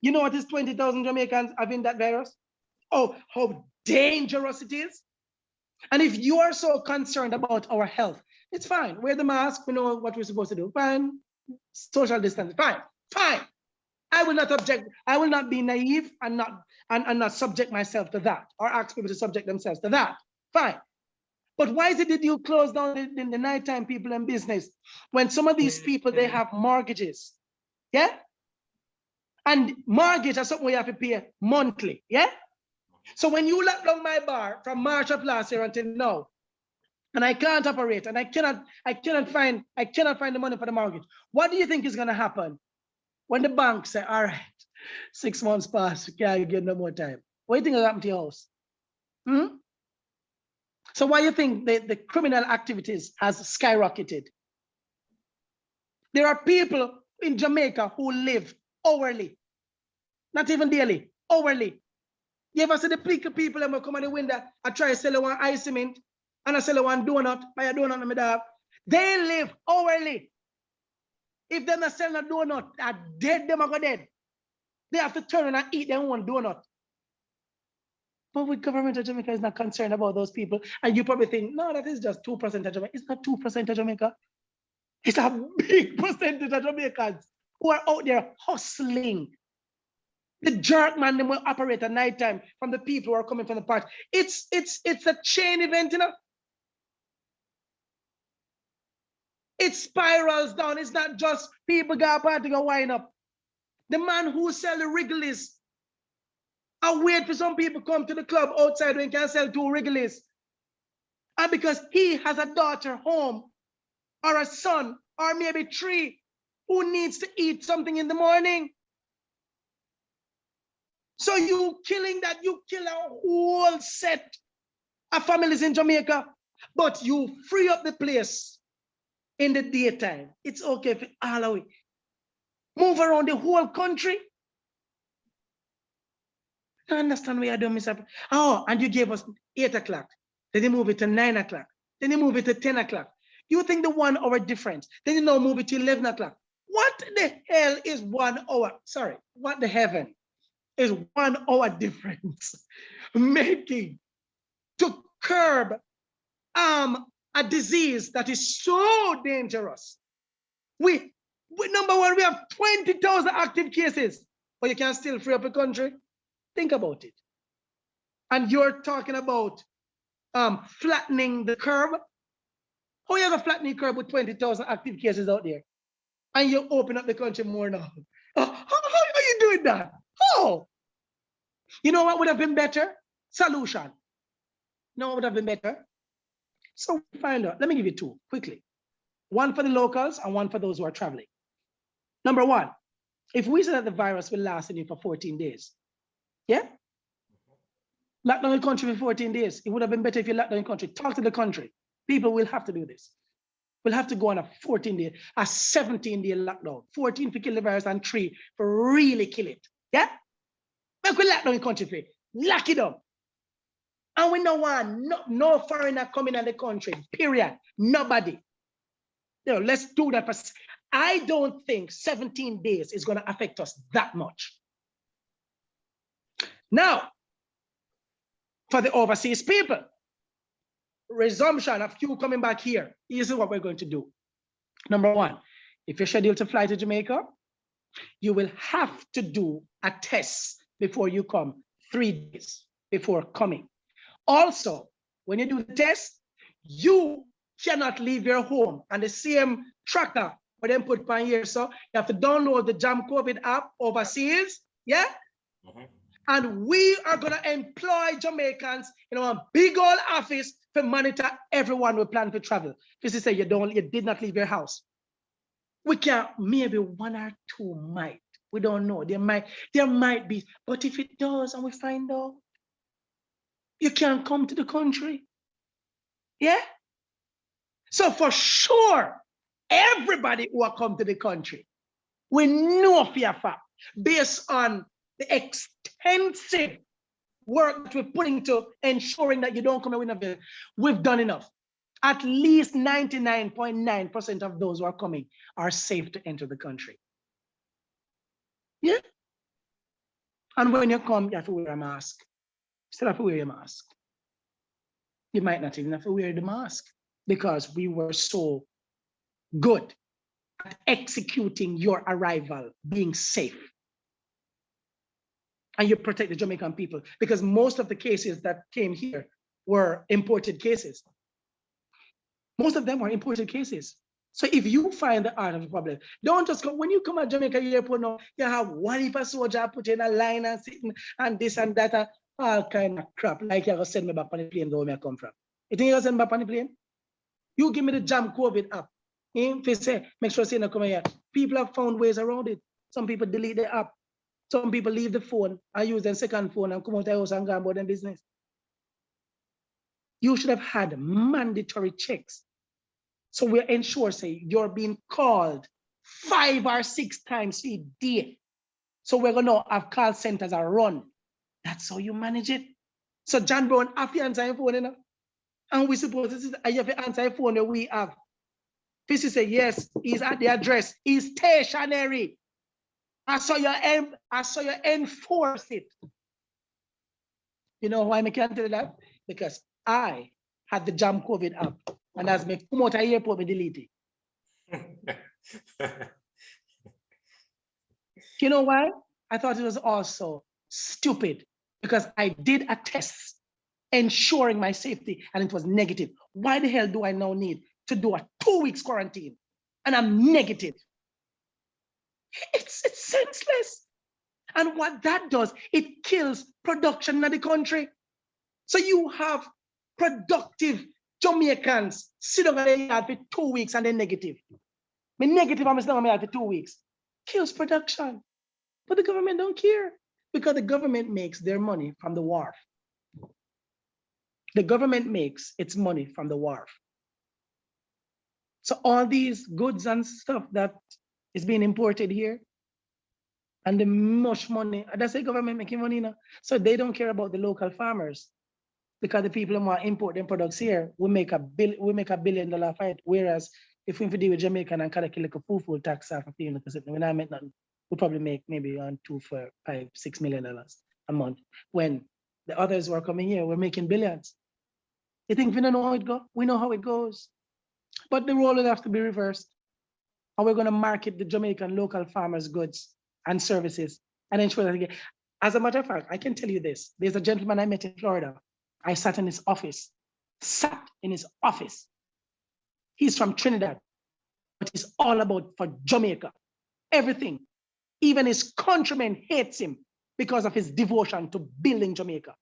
S2: You know what is 20,000 Jamaicans having that virus? Oh, how dangerous it is. And if you are so concerned about our health, it's fine. Wear the mask, we know what we're supposed to do. Fine. Social distance, fine. I will not object. I will not be naive and not subject myself to that or ask people to subject themselves to that. Fine. But why is it that you close down in the nighttime people in business when some of these people, they have mortgages? Yeah? And mortgage is something you have to pay monthly, yeah? So when you lock down my bar from March of last year until now, and I can't operate, and I cannot find the money for the mortgage, what do you think is gonna happen when the bank say, all right, 6 months pass, we can't get no more time? What do you think will happen to your house? Hmm? So why do you think the criminal activities has skyrocketed? There are people in Jamaica who live hourly, not even daily, hourly. You ever see the people that come on the window, I try to sell one ice cement, and I sell one donut, buy a donut on my dog. They live hourly. If they're not selling a donut, are dead, them are go dead. They have to turn around and eat their own donut. But the government of Jamaica is not concerned about those people. And you probably think, no, that is just 2% of Jamaica. It's not 2% of Jamaica. It's a big percentage of Jamaicans who are out there hustling. The jerk man them will operate at nighttime from the people who are coming from the park. It's a chain event, you know. It spirals down. It's not just people go party go wind up. The man who sell the Wrigley's, I wait for some people come to the club outside when can sell 2 Wrigley's. And because he has a daughter home, or a son, or maybe 3, who needs to eat something in the morning. So you killing that, you kill a whole set of families in Jamaica, but you free up the place in the daytime. It's okay for all of it. Move around the whole country. I understand where you're doing, Mr. Oh, and you gave us 8 o'clock. Then you move it to 9 o'clock. Then you move it to 10 o'clock. You think the 1 hour difference. Then you now move it to 11 o'clock. What the hell is 1 hour? Sorry, what the heaven is 1 hour difference making to curb a disease that is so dangerous? We number one, we have 20,000 active cases, but you can still free up the country. Think about it. And you're talking about flattening the curve. How you have a flattening curve with 20,000 active cases out there? And you open up the country more now. How are you doing that? How? You know what would have been better? Solution. You know what would have been better? So find out. Let me give you 2 quickly. 1 for the locals and 1 for those who are traveling. Number 1, if we said that the virus will last in you for 14 days, yeah? Lock down the country for 14 days. It would have been better if you locked down the country. Talk to the country. People will have to do this. We'll have to go on a 14-day, a 17-day lockdown. 14 to kill the virus and 3 for really kill it. Yeah? But we lock down the country for it. Lock it up. And we don't want no foreigner coming in the country, period. Nobody. You know, let's do that. I don't think 17 days is going to affect us that much. Now, for the overseas people, resumption of you coming back here. This is what we're going to do. Number 1, if you're scheduled to fly to Jamaica, you will have to do a test before you come 3 days before coming. Also, when you do the test, you cannot leave your home. And the same tracker for them put on here, so you have to download the Jam COVID app overseas, yeah? And we are gonna employ Jamaicans in a big old office to monitor everyone who plan to travel. This is say you did not leave your house. We can, maybe 1 or 2 might. We don't know. There might be, but if it does and we find out, you can't come to the country. Yeah? So for sure, everybody who will come to the country, we know for a fact, based on the extensive work that we're putting to ensuring that you don't come away with it, we've done enough. At least 99.9% of those who are coming are safe to enter the country. Yeah? And when you come, you have to wear a mask. Still have to wear your mask. You might not even have to wear the mask because we were so good at executing your arrival, being safe. And you protect the Jamaican people because most of the cases that came here were imported cases. Most of them were imported cases. So if you find the art of the problem, don't just come, when you come at Jamaica airport now, you have one if a soldier put in a line and sitting and this and that, all kind of crap, like you're gonna send me back on the plane where I come from. You think you're gonna send me back on the plane? You give me the Jam COVID app. If you say, make sure you come here. People have found ways around it. Some people delete the app. Some people leave the phone and use their second phone and come out of the house and go about their business. You should have had mandatory checks. So we're ensured, say, you're being called 5 or 6 times a day. So we're gonna have call centers are run. That's how you manage it. So John Brown, have to answer your phone, you know? And we suppose this is you have to answer your phone that we have. This is say, yes, he's at the address, he's stationary. I saw you enforce it. You know why I can't tell you that? Because I had the Jam COVID app, and as me come out of the airport, me delete it. You know why? I thought it was also stupid because I did a test ensuring my safety and it was negative. Why the hell do I now need to do a 2 weeks quarantine and I'm negative? It's senseless. And what that does, it kills production in the country. So you have productive Jamaicans sit over there for 2 weeks and they're negative. Me negative, I'm sitting over for 2 weeks. Kills production. But the government don't care because the government makes their money from the wharf. The government makes its money from the wharf. So all these goods and stuff that is being imported here, and the much money, that's the government making money now. So they don't care about the local farmers because the people who want to import their products here, we make a $1 billion fight. Whereas if we deal with Jamaican and collect like a full tax off of people, because when I make nothing, we probably make maybe around $2, $4, $5, $6 million a month. When the others who are coming here, we're making billions. You think we don't know how it goes? We know how it goes. But the role will have to be reversed. And we're going to market the Jamaican local farmers' goods and services and ensure that again. As a matter of fact, I can tell you this. There's a gentleman I met in Florida. I sat in his office. He's from Trinidad, but he's all about for Jamaica. Everything. Even his countrymen hates him because of his devotion to building Jamaica.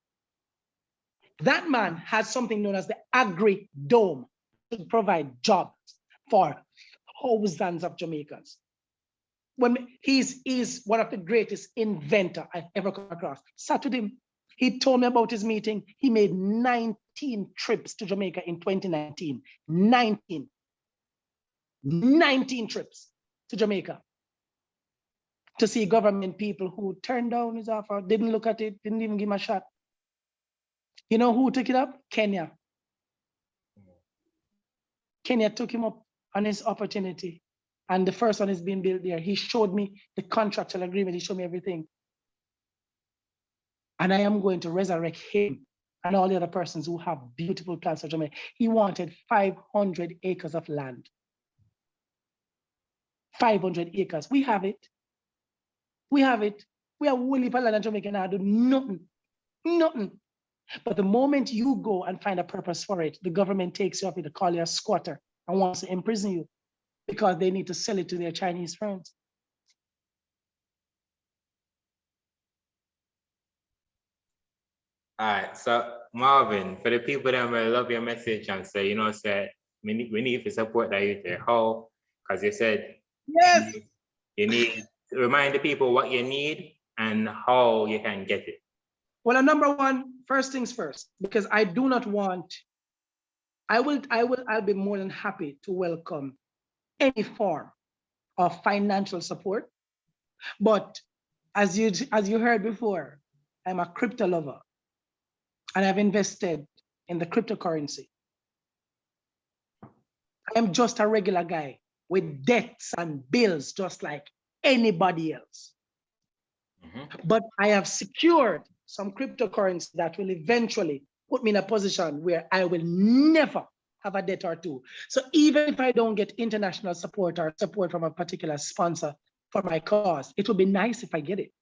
S2: That man has something known as the Agri-Dome to provide jobs for thousands of Jamaicans. When he's one of the greatest inventor I've ever come across. Sat with him. He told me about his meeting. He made 19 trips to Jamaica in 2019. 19 trips to Jamaica to see government people who turned down his offer, didn't look at it, didn't even give him a shot. You know who took it up? Kenya. Kenya took him up on his opportunity. And the first one is being built there. He showed me the contractual agreement. He showed me everything. And I am going to resurrect him and all the other persons who have beautiful plans for Jamaica. He wanted 500 acres of land. 500 acres. We have it. We have it. We have woolly land in Jamaica now. Do nothing. Nothing. But the moment you go and find a purpose for it, the government takes you up to call you a squatter and wants to imprison you because they need to sell it to their Chinese friends.
S1: All right, so Marvin, for the people that will love your message and say, we need to support that youth there. How? Because you said,
S2: yes,
S1: you need to remind the people what you need and how you can get it.
S2: Well, number one, first things first, because I do not want, I'll be more than happy to welcome any form of financial support. But as you heard before, I'm a crypto lover and I've invested in the cryptocurrency. I am just a regular guy with debts and bills, just like anybody else. Mm-hmm. But I have secured some cryptocurrency that will eventually put me in a position where I will never have a debt or two. So even if I don't get international support or support from a particular sponsor for my cause, it would be nice if I get it.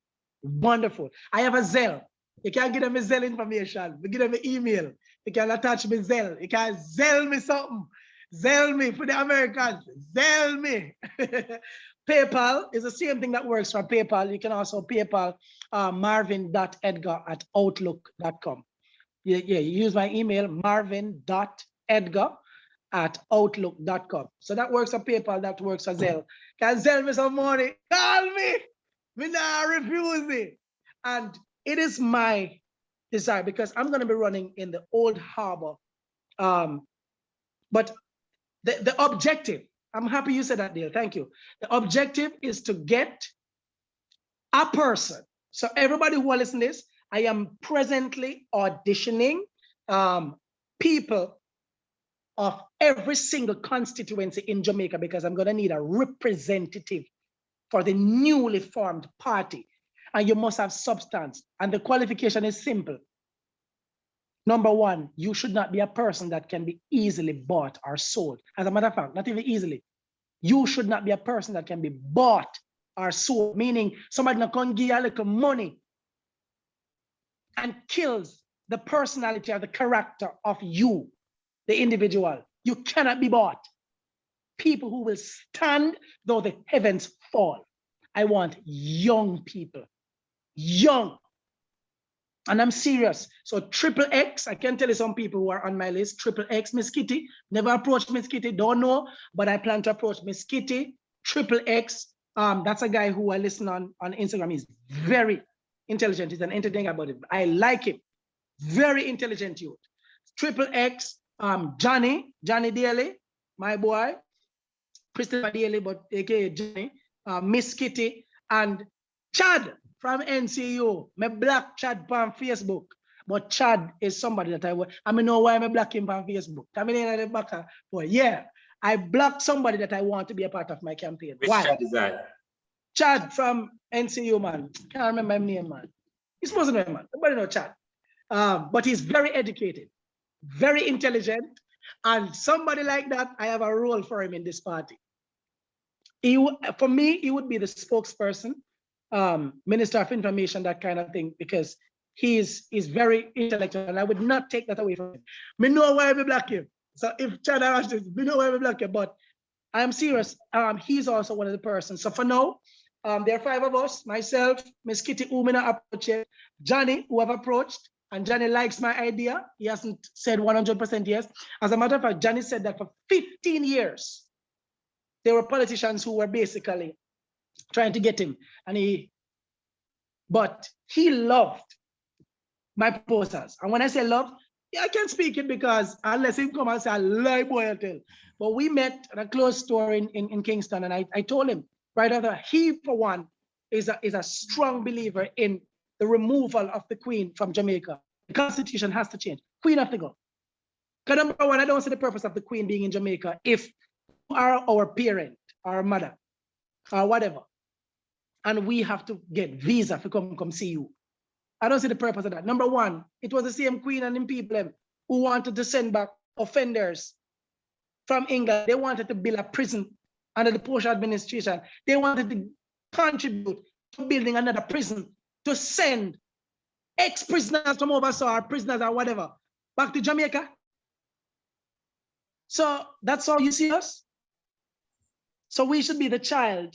S2: Wonderful. I have a Zelle. You can give them a Zelle information. You give them an email. You can attach me Zelle. You can Zelle me something. Zell me for the Americans. Zell me. PayPal is the same thing that works for PayPal. You can also PayPal marvin.edgar@outlook.com. Yeah, you use my email, marvin.edgar@outlook.com. So that works for PayPal, that works for Zelle. Can Zell me some money? Call me. Me not refuse me. And it is my desire because I'm going to be running in the Old Harbor. But the objective, I'm happy you said that, Dale. Thank you. The objective is to get a person. So everybody who are listening to this, I am presently auditioning people of every single constituency in Jamaica because I'm going to need a representative for the newly formed party. And you must have substance. And the qualification is simple. Number one, you should not be a person that can be easily bought or sold. As a matter of fact, not even easily. You should not be a person that can be bought or sold, meaning somebody not can give you a little money and kills the personality or the character of you, the individual. You cannot be bought. People who will stand though the heavens fall. I want young people, young. And I'm serious. So Triple X, I can tell you some people who are on my list. Triple X, Miss Kitty. Never approached Miss Kitty, don't know, but I plan to approach Miss Kitty. Triple X, that's a guy who I listen on Instagram. He's very intelligent. He's an entertainer about it. I like him. Very intelligent youth. Triple X, Johnny Daly, my boy. Christopher Daly, but aka Johnny, Miss Kitty, and Chad from NCU. Me black Chad on Facebook, but Chad is somebody that I know why I black him on Facebook. I mean, in the back, but yeah, I blocked somebody that I want to be a part of my campaign.
S1: Which
S2: Why?
S1: Chad is that?
S2: Chad from NCU, man. Can't remember my name, man. He's supposed to know, man. Nobody know Chad. But he's very educated, very intelligent, and somebody like that, I have a role for him in this party. For me, he would be the spokesperson, Minister of Information, that kind of thing, because he's very intellectual, and I would not take that away from him. Me know why I black him. So if Chad asked this, me know why I black him, but I'm serious. He's also one of the persons. So for now, there are 5 of us, myself, Miss Kitty, who may not approach it, Johnny, who have approached, and Johnny likes my idea. He hasn't said 100% yes. As a matter of fact, Johnny said that for 15 years, there were politicians who were basically trying to get him, but he loved my proposals. And when I say love, yeah, I can't speak it because unless he come and say, I lie, boy, I tell. But we met at a closed store in Kingston, and I told him right after, he, for one, is a strong believer in the removal of the Queen from Jamaica. The Constitution has to change. Queen have to go. Because number one, I don't see the purpose of the Queen being in Jamaica if you are our parent, our mother, or whatever, and we have to get visa to come see you. I don't see the purpose of that. Number one, it was the same Queen and them people who wanted to send back offenders from England. They wanted to build a prison under the Bush administration. They wanted to contribute to building another prison to send ex-prisoners from overseas or prisoners or whatever back to Jamaica. So that's how you see us. So we should be the child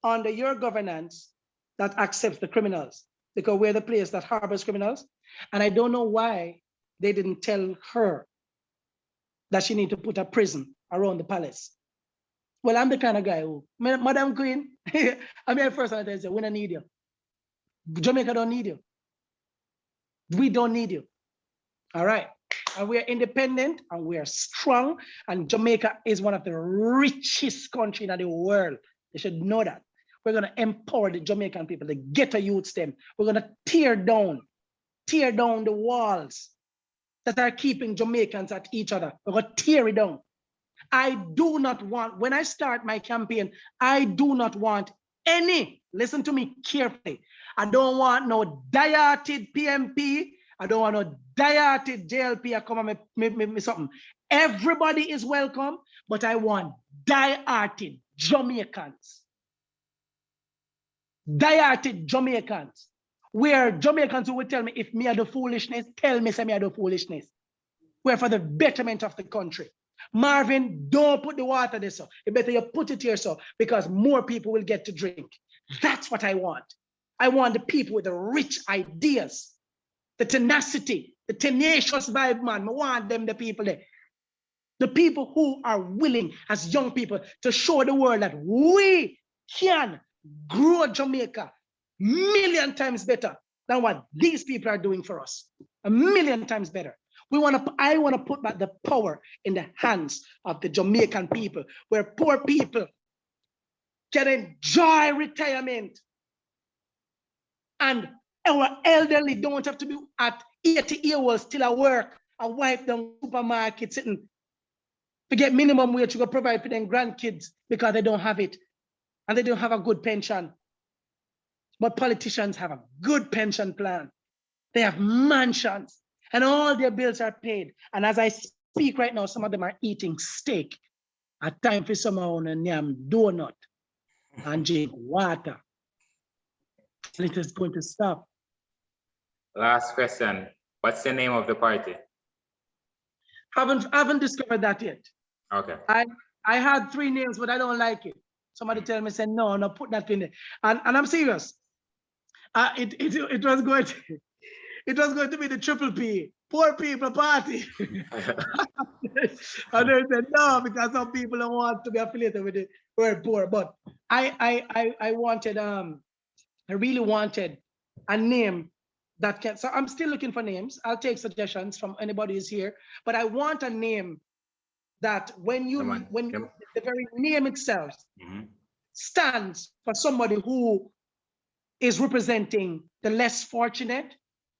S2: under your governance that accepts the criminals, because we're the place that harbors criminals. And I don't know why they didn't tell her that she need to put a prison around the palace. Well, I'm the kind of guy who, Madam Queen, I mean, first I say, we don't need you. Jamaica don't need you. We don't need you. All right. And we are independent and we are strong. And Jamaica is one of the richest countries in the world. They should know that. We're going to empower the Jamaican people, the ghetto youths them. We're going to tear down the walls that are keeping Jamaicans at each other. We're going to tear it down. I do not want, when I start my campaign, I do not want any, listen to me carefully. I don't want no diarted PMP. I don't want no diarted JLP. I come and me something. Everybody is welcome, but I want diarted Jamaicans. Diarted Jamaicans. Where Jamaicans who will tell me if me I do foolishness, tell me say me I do foolishness. We're for the betterment of the country. Marvin, don't put the water there, so you better you put it here, so because more people will get to drink. That's what I want. I want the people with the rich ideas, the tenacity, the tenacious vibe, man. I want them, the people there. The people who are willing as young people to show the world that we can grow Jamaica a million times better than what these people are doing for us. A million times better. I want to put back the power in the hands of the Jamaican people, where poor people can enjoy retirement and our elderly don't have to be at 80 years still at work and wipe down supermarkets sitting to get minimum wage to go provide for their grandkids because they don't have it and they don't have a good pension. But politicians have a good pension plan. They have mansions and all their bills are paid. And as I speak right now, some of them are eating steak. At time for someone and yam donut and drink water. And it is going to stop.
S1: Last question. What's the name of the party?
S2: Haven't discovered that yet.
S1: Okay.
S2: I had 3 names, but I don't like it. Somebody tell me, say, no, put that in there. And I'm serious. It was going to be the Triple P, Poor People Party. And they said no, because some people don't want to be affiliated with the word poor. But I wanted, I really wanted a name that can, so I'm still looking for names. I'll take suggestions from anybody who's here, but I want a name that the very name itself stands for somebody who is representing the less fortunate,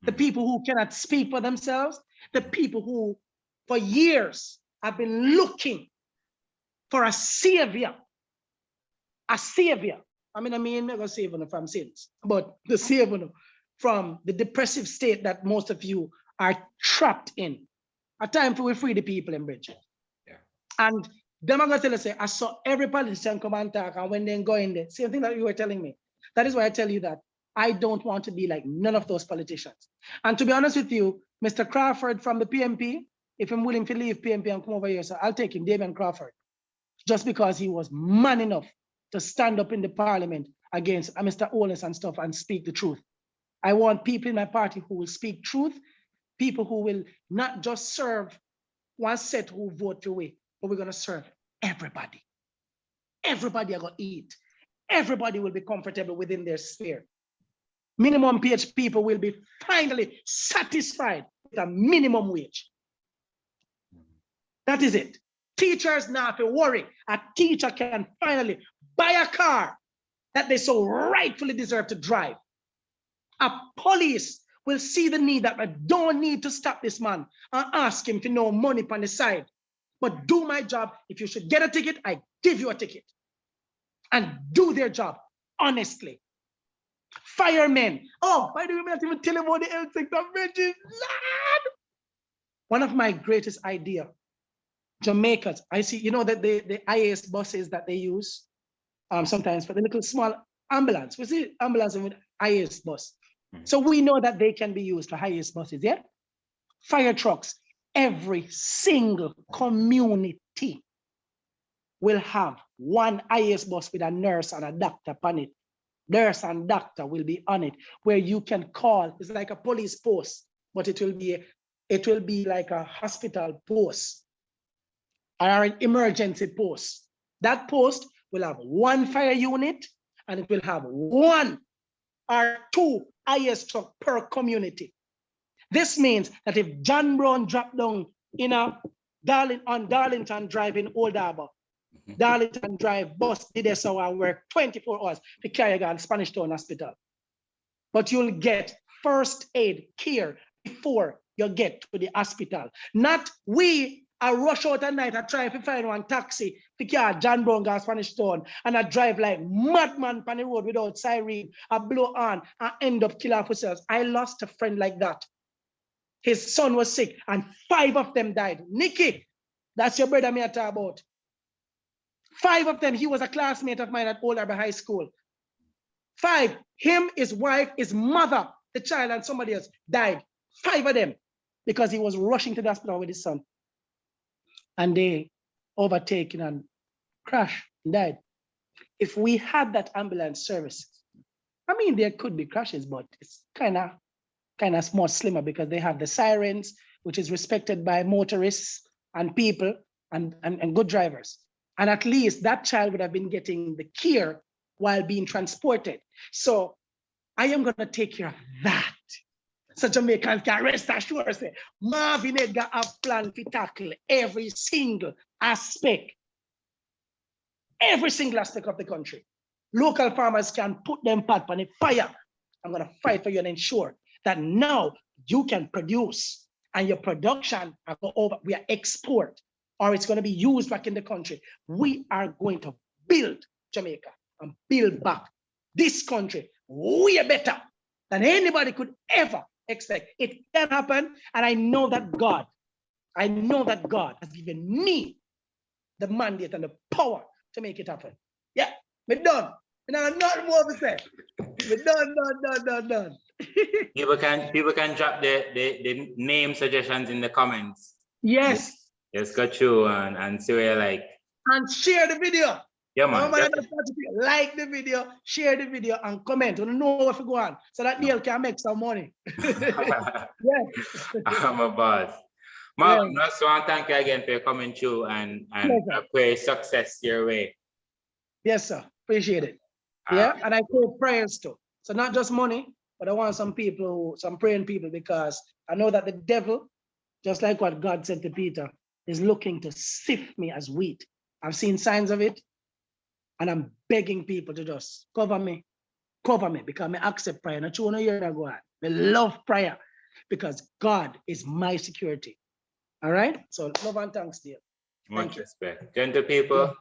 S2: the people who cannot speak for themselves, the people who for years have been looking for a savior. A savior. I mean, never save them from sins, but the savior from the depressive state that most of you are trapped in. A time for we free the people in Bridget.
S1: Yeah.
S2: And them are going to tell us, say, I saw every politician come and talk, and when they go in there, same thing that you were telling me. That is why I tell you that I don't want to be like none of those politicians. And to be honest with you, Mr. Crawford from the PMP, if I'm willing to leave PMP and come over here, so I'll take him, Damian Crawford, just because he was man enough to stand up in the parliament against Mr. Oles and stuff and speak the truth. I want people in my party who will speak truth, people who will not just serve one set who vote your way, but we're going to serve everybody. Everybody are going to eat. Everybody will be comfortable within their sphere. Minimum wage people will be finally satisfied with a minimum wage. That is it. Teachers now have to worry. A teacher can finally buy a car that they so rightfully deserve to drive. A police will see the need that I don't need to stop this man and ask him for no money on the side, but do my job. If you should get a ticket, I give you a ticket. And do their job honestly. Firemen. Oh, by the way, I'm not even telling about the health sector. One of my greatest ideas, Jamaicans. I see, you know that the IAS buses that they use sometimes for the little small ambulance. We see ambulance with IAS bus. So we know that they can be used for IAS buses, yeah? Fire trucks. Every single community will have one IAS bus with a nurse and a doctor on it. Nurse and doctor will be on it, where you can call. It's like a police post, but it will be like a hospital post or an emergency post. That post will have one fire unit and it will have 1 or 2 IAS truck per community. This means that if John Brown dropped down on Darlington Drive in Old Harbour, Darlington Drive bus did this hour work 24 hours to carry on Spanish Town Hospital. But you'll get first aid care before you get to the hospital. Not we are rush out at night and try to find one taxi to carry John Brown gas Spanish Town and I drive like madman on the road without siren, I blow on and end up killing ourselves. I lost a friend like that. His son was sick and 5 of them died. Nikki, that's your brother me I talk about. 5 of them, he was a classmate of mine at Old Harbour High School. 5, him, his wife, his mother, the child, and somebody else died. 5 of them, because he was rushing to the hospital with his son. And they overtaken and crashed and died. If we had that ambulance service, I mean, there could be crashes, but it's kind of more slimmer because they have the sirens, which is respected by motorists and people and good drivers. And at least that child would have been getting the care while being transported. So I am going to take care of that. So Jamaicans can rest assured, say, Marvin Edgar have planned to tackle every single aspect of the country. Local farmers can put them pot on the fire. I'm going to fight for you and ensure that now you can produce and your production are go over, we are export, or it's going to be used back in the country. We are going to build Jamaica and build back this country way better than anybody could ever expect. It can happen, and I know that God has given me the mandate and the power to make it happen. Yeah, we're done. Not more to say. We're done.
S1: People can drop the name suggestions in the comments.
S2: Yes.
S1: Just go through and see where you like.
S2: And share the video.
S1: Yeah, man.
S2: Like the video, share the video, and comment. We don't know what to go on so that Neil can make some money. Yeah.
S1: I'm a boss. Marvin, yeah. I just want to thank you again for coming through and I pray success your way.
S2: Yes, sir. Appreciate it. Yeah, and I pray prayers too. So not just money, but I want some people, some praying people, because I know that the devil, just like what God said to Peter, is looking to sift me as wheat. I've seen signs of it, and I'm begging people to just cover me, because I accept prayer. Not you want to hear that go on. I love prayer because God is my security. All right? So love and thanks, dear.
S1: Much respect. Gentle people,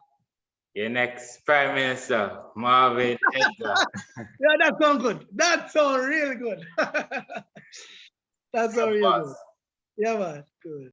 S1: your next Prime Minister, Marvin Edgar.
S2: Yeah, that sounds good. That sounds really good. That sounds really good. Yeah, man. Good.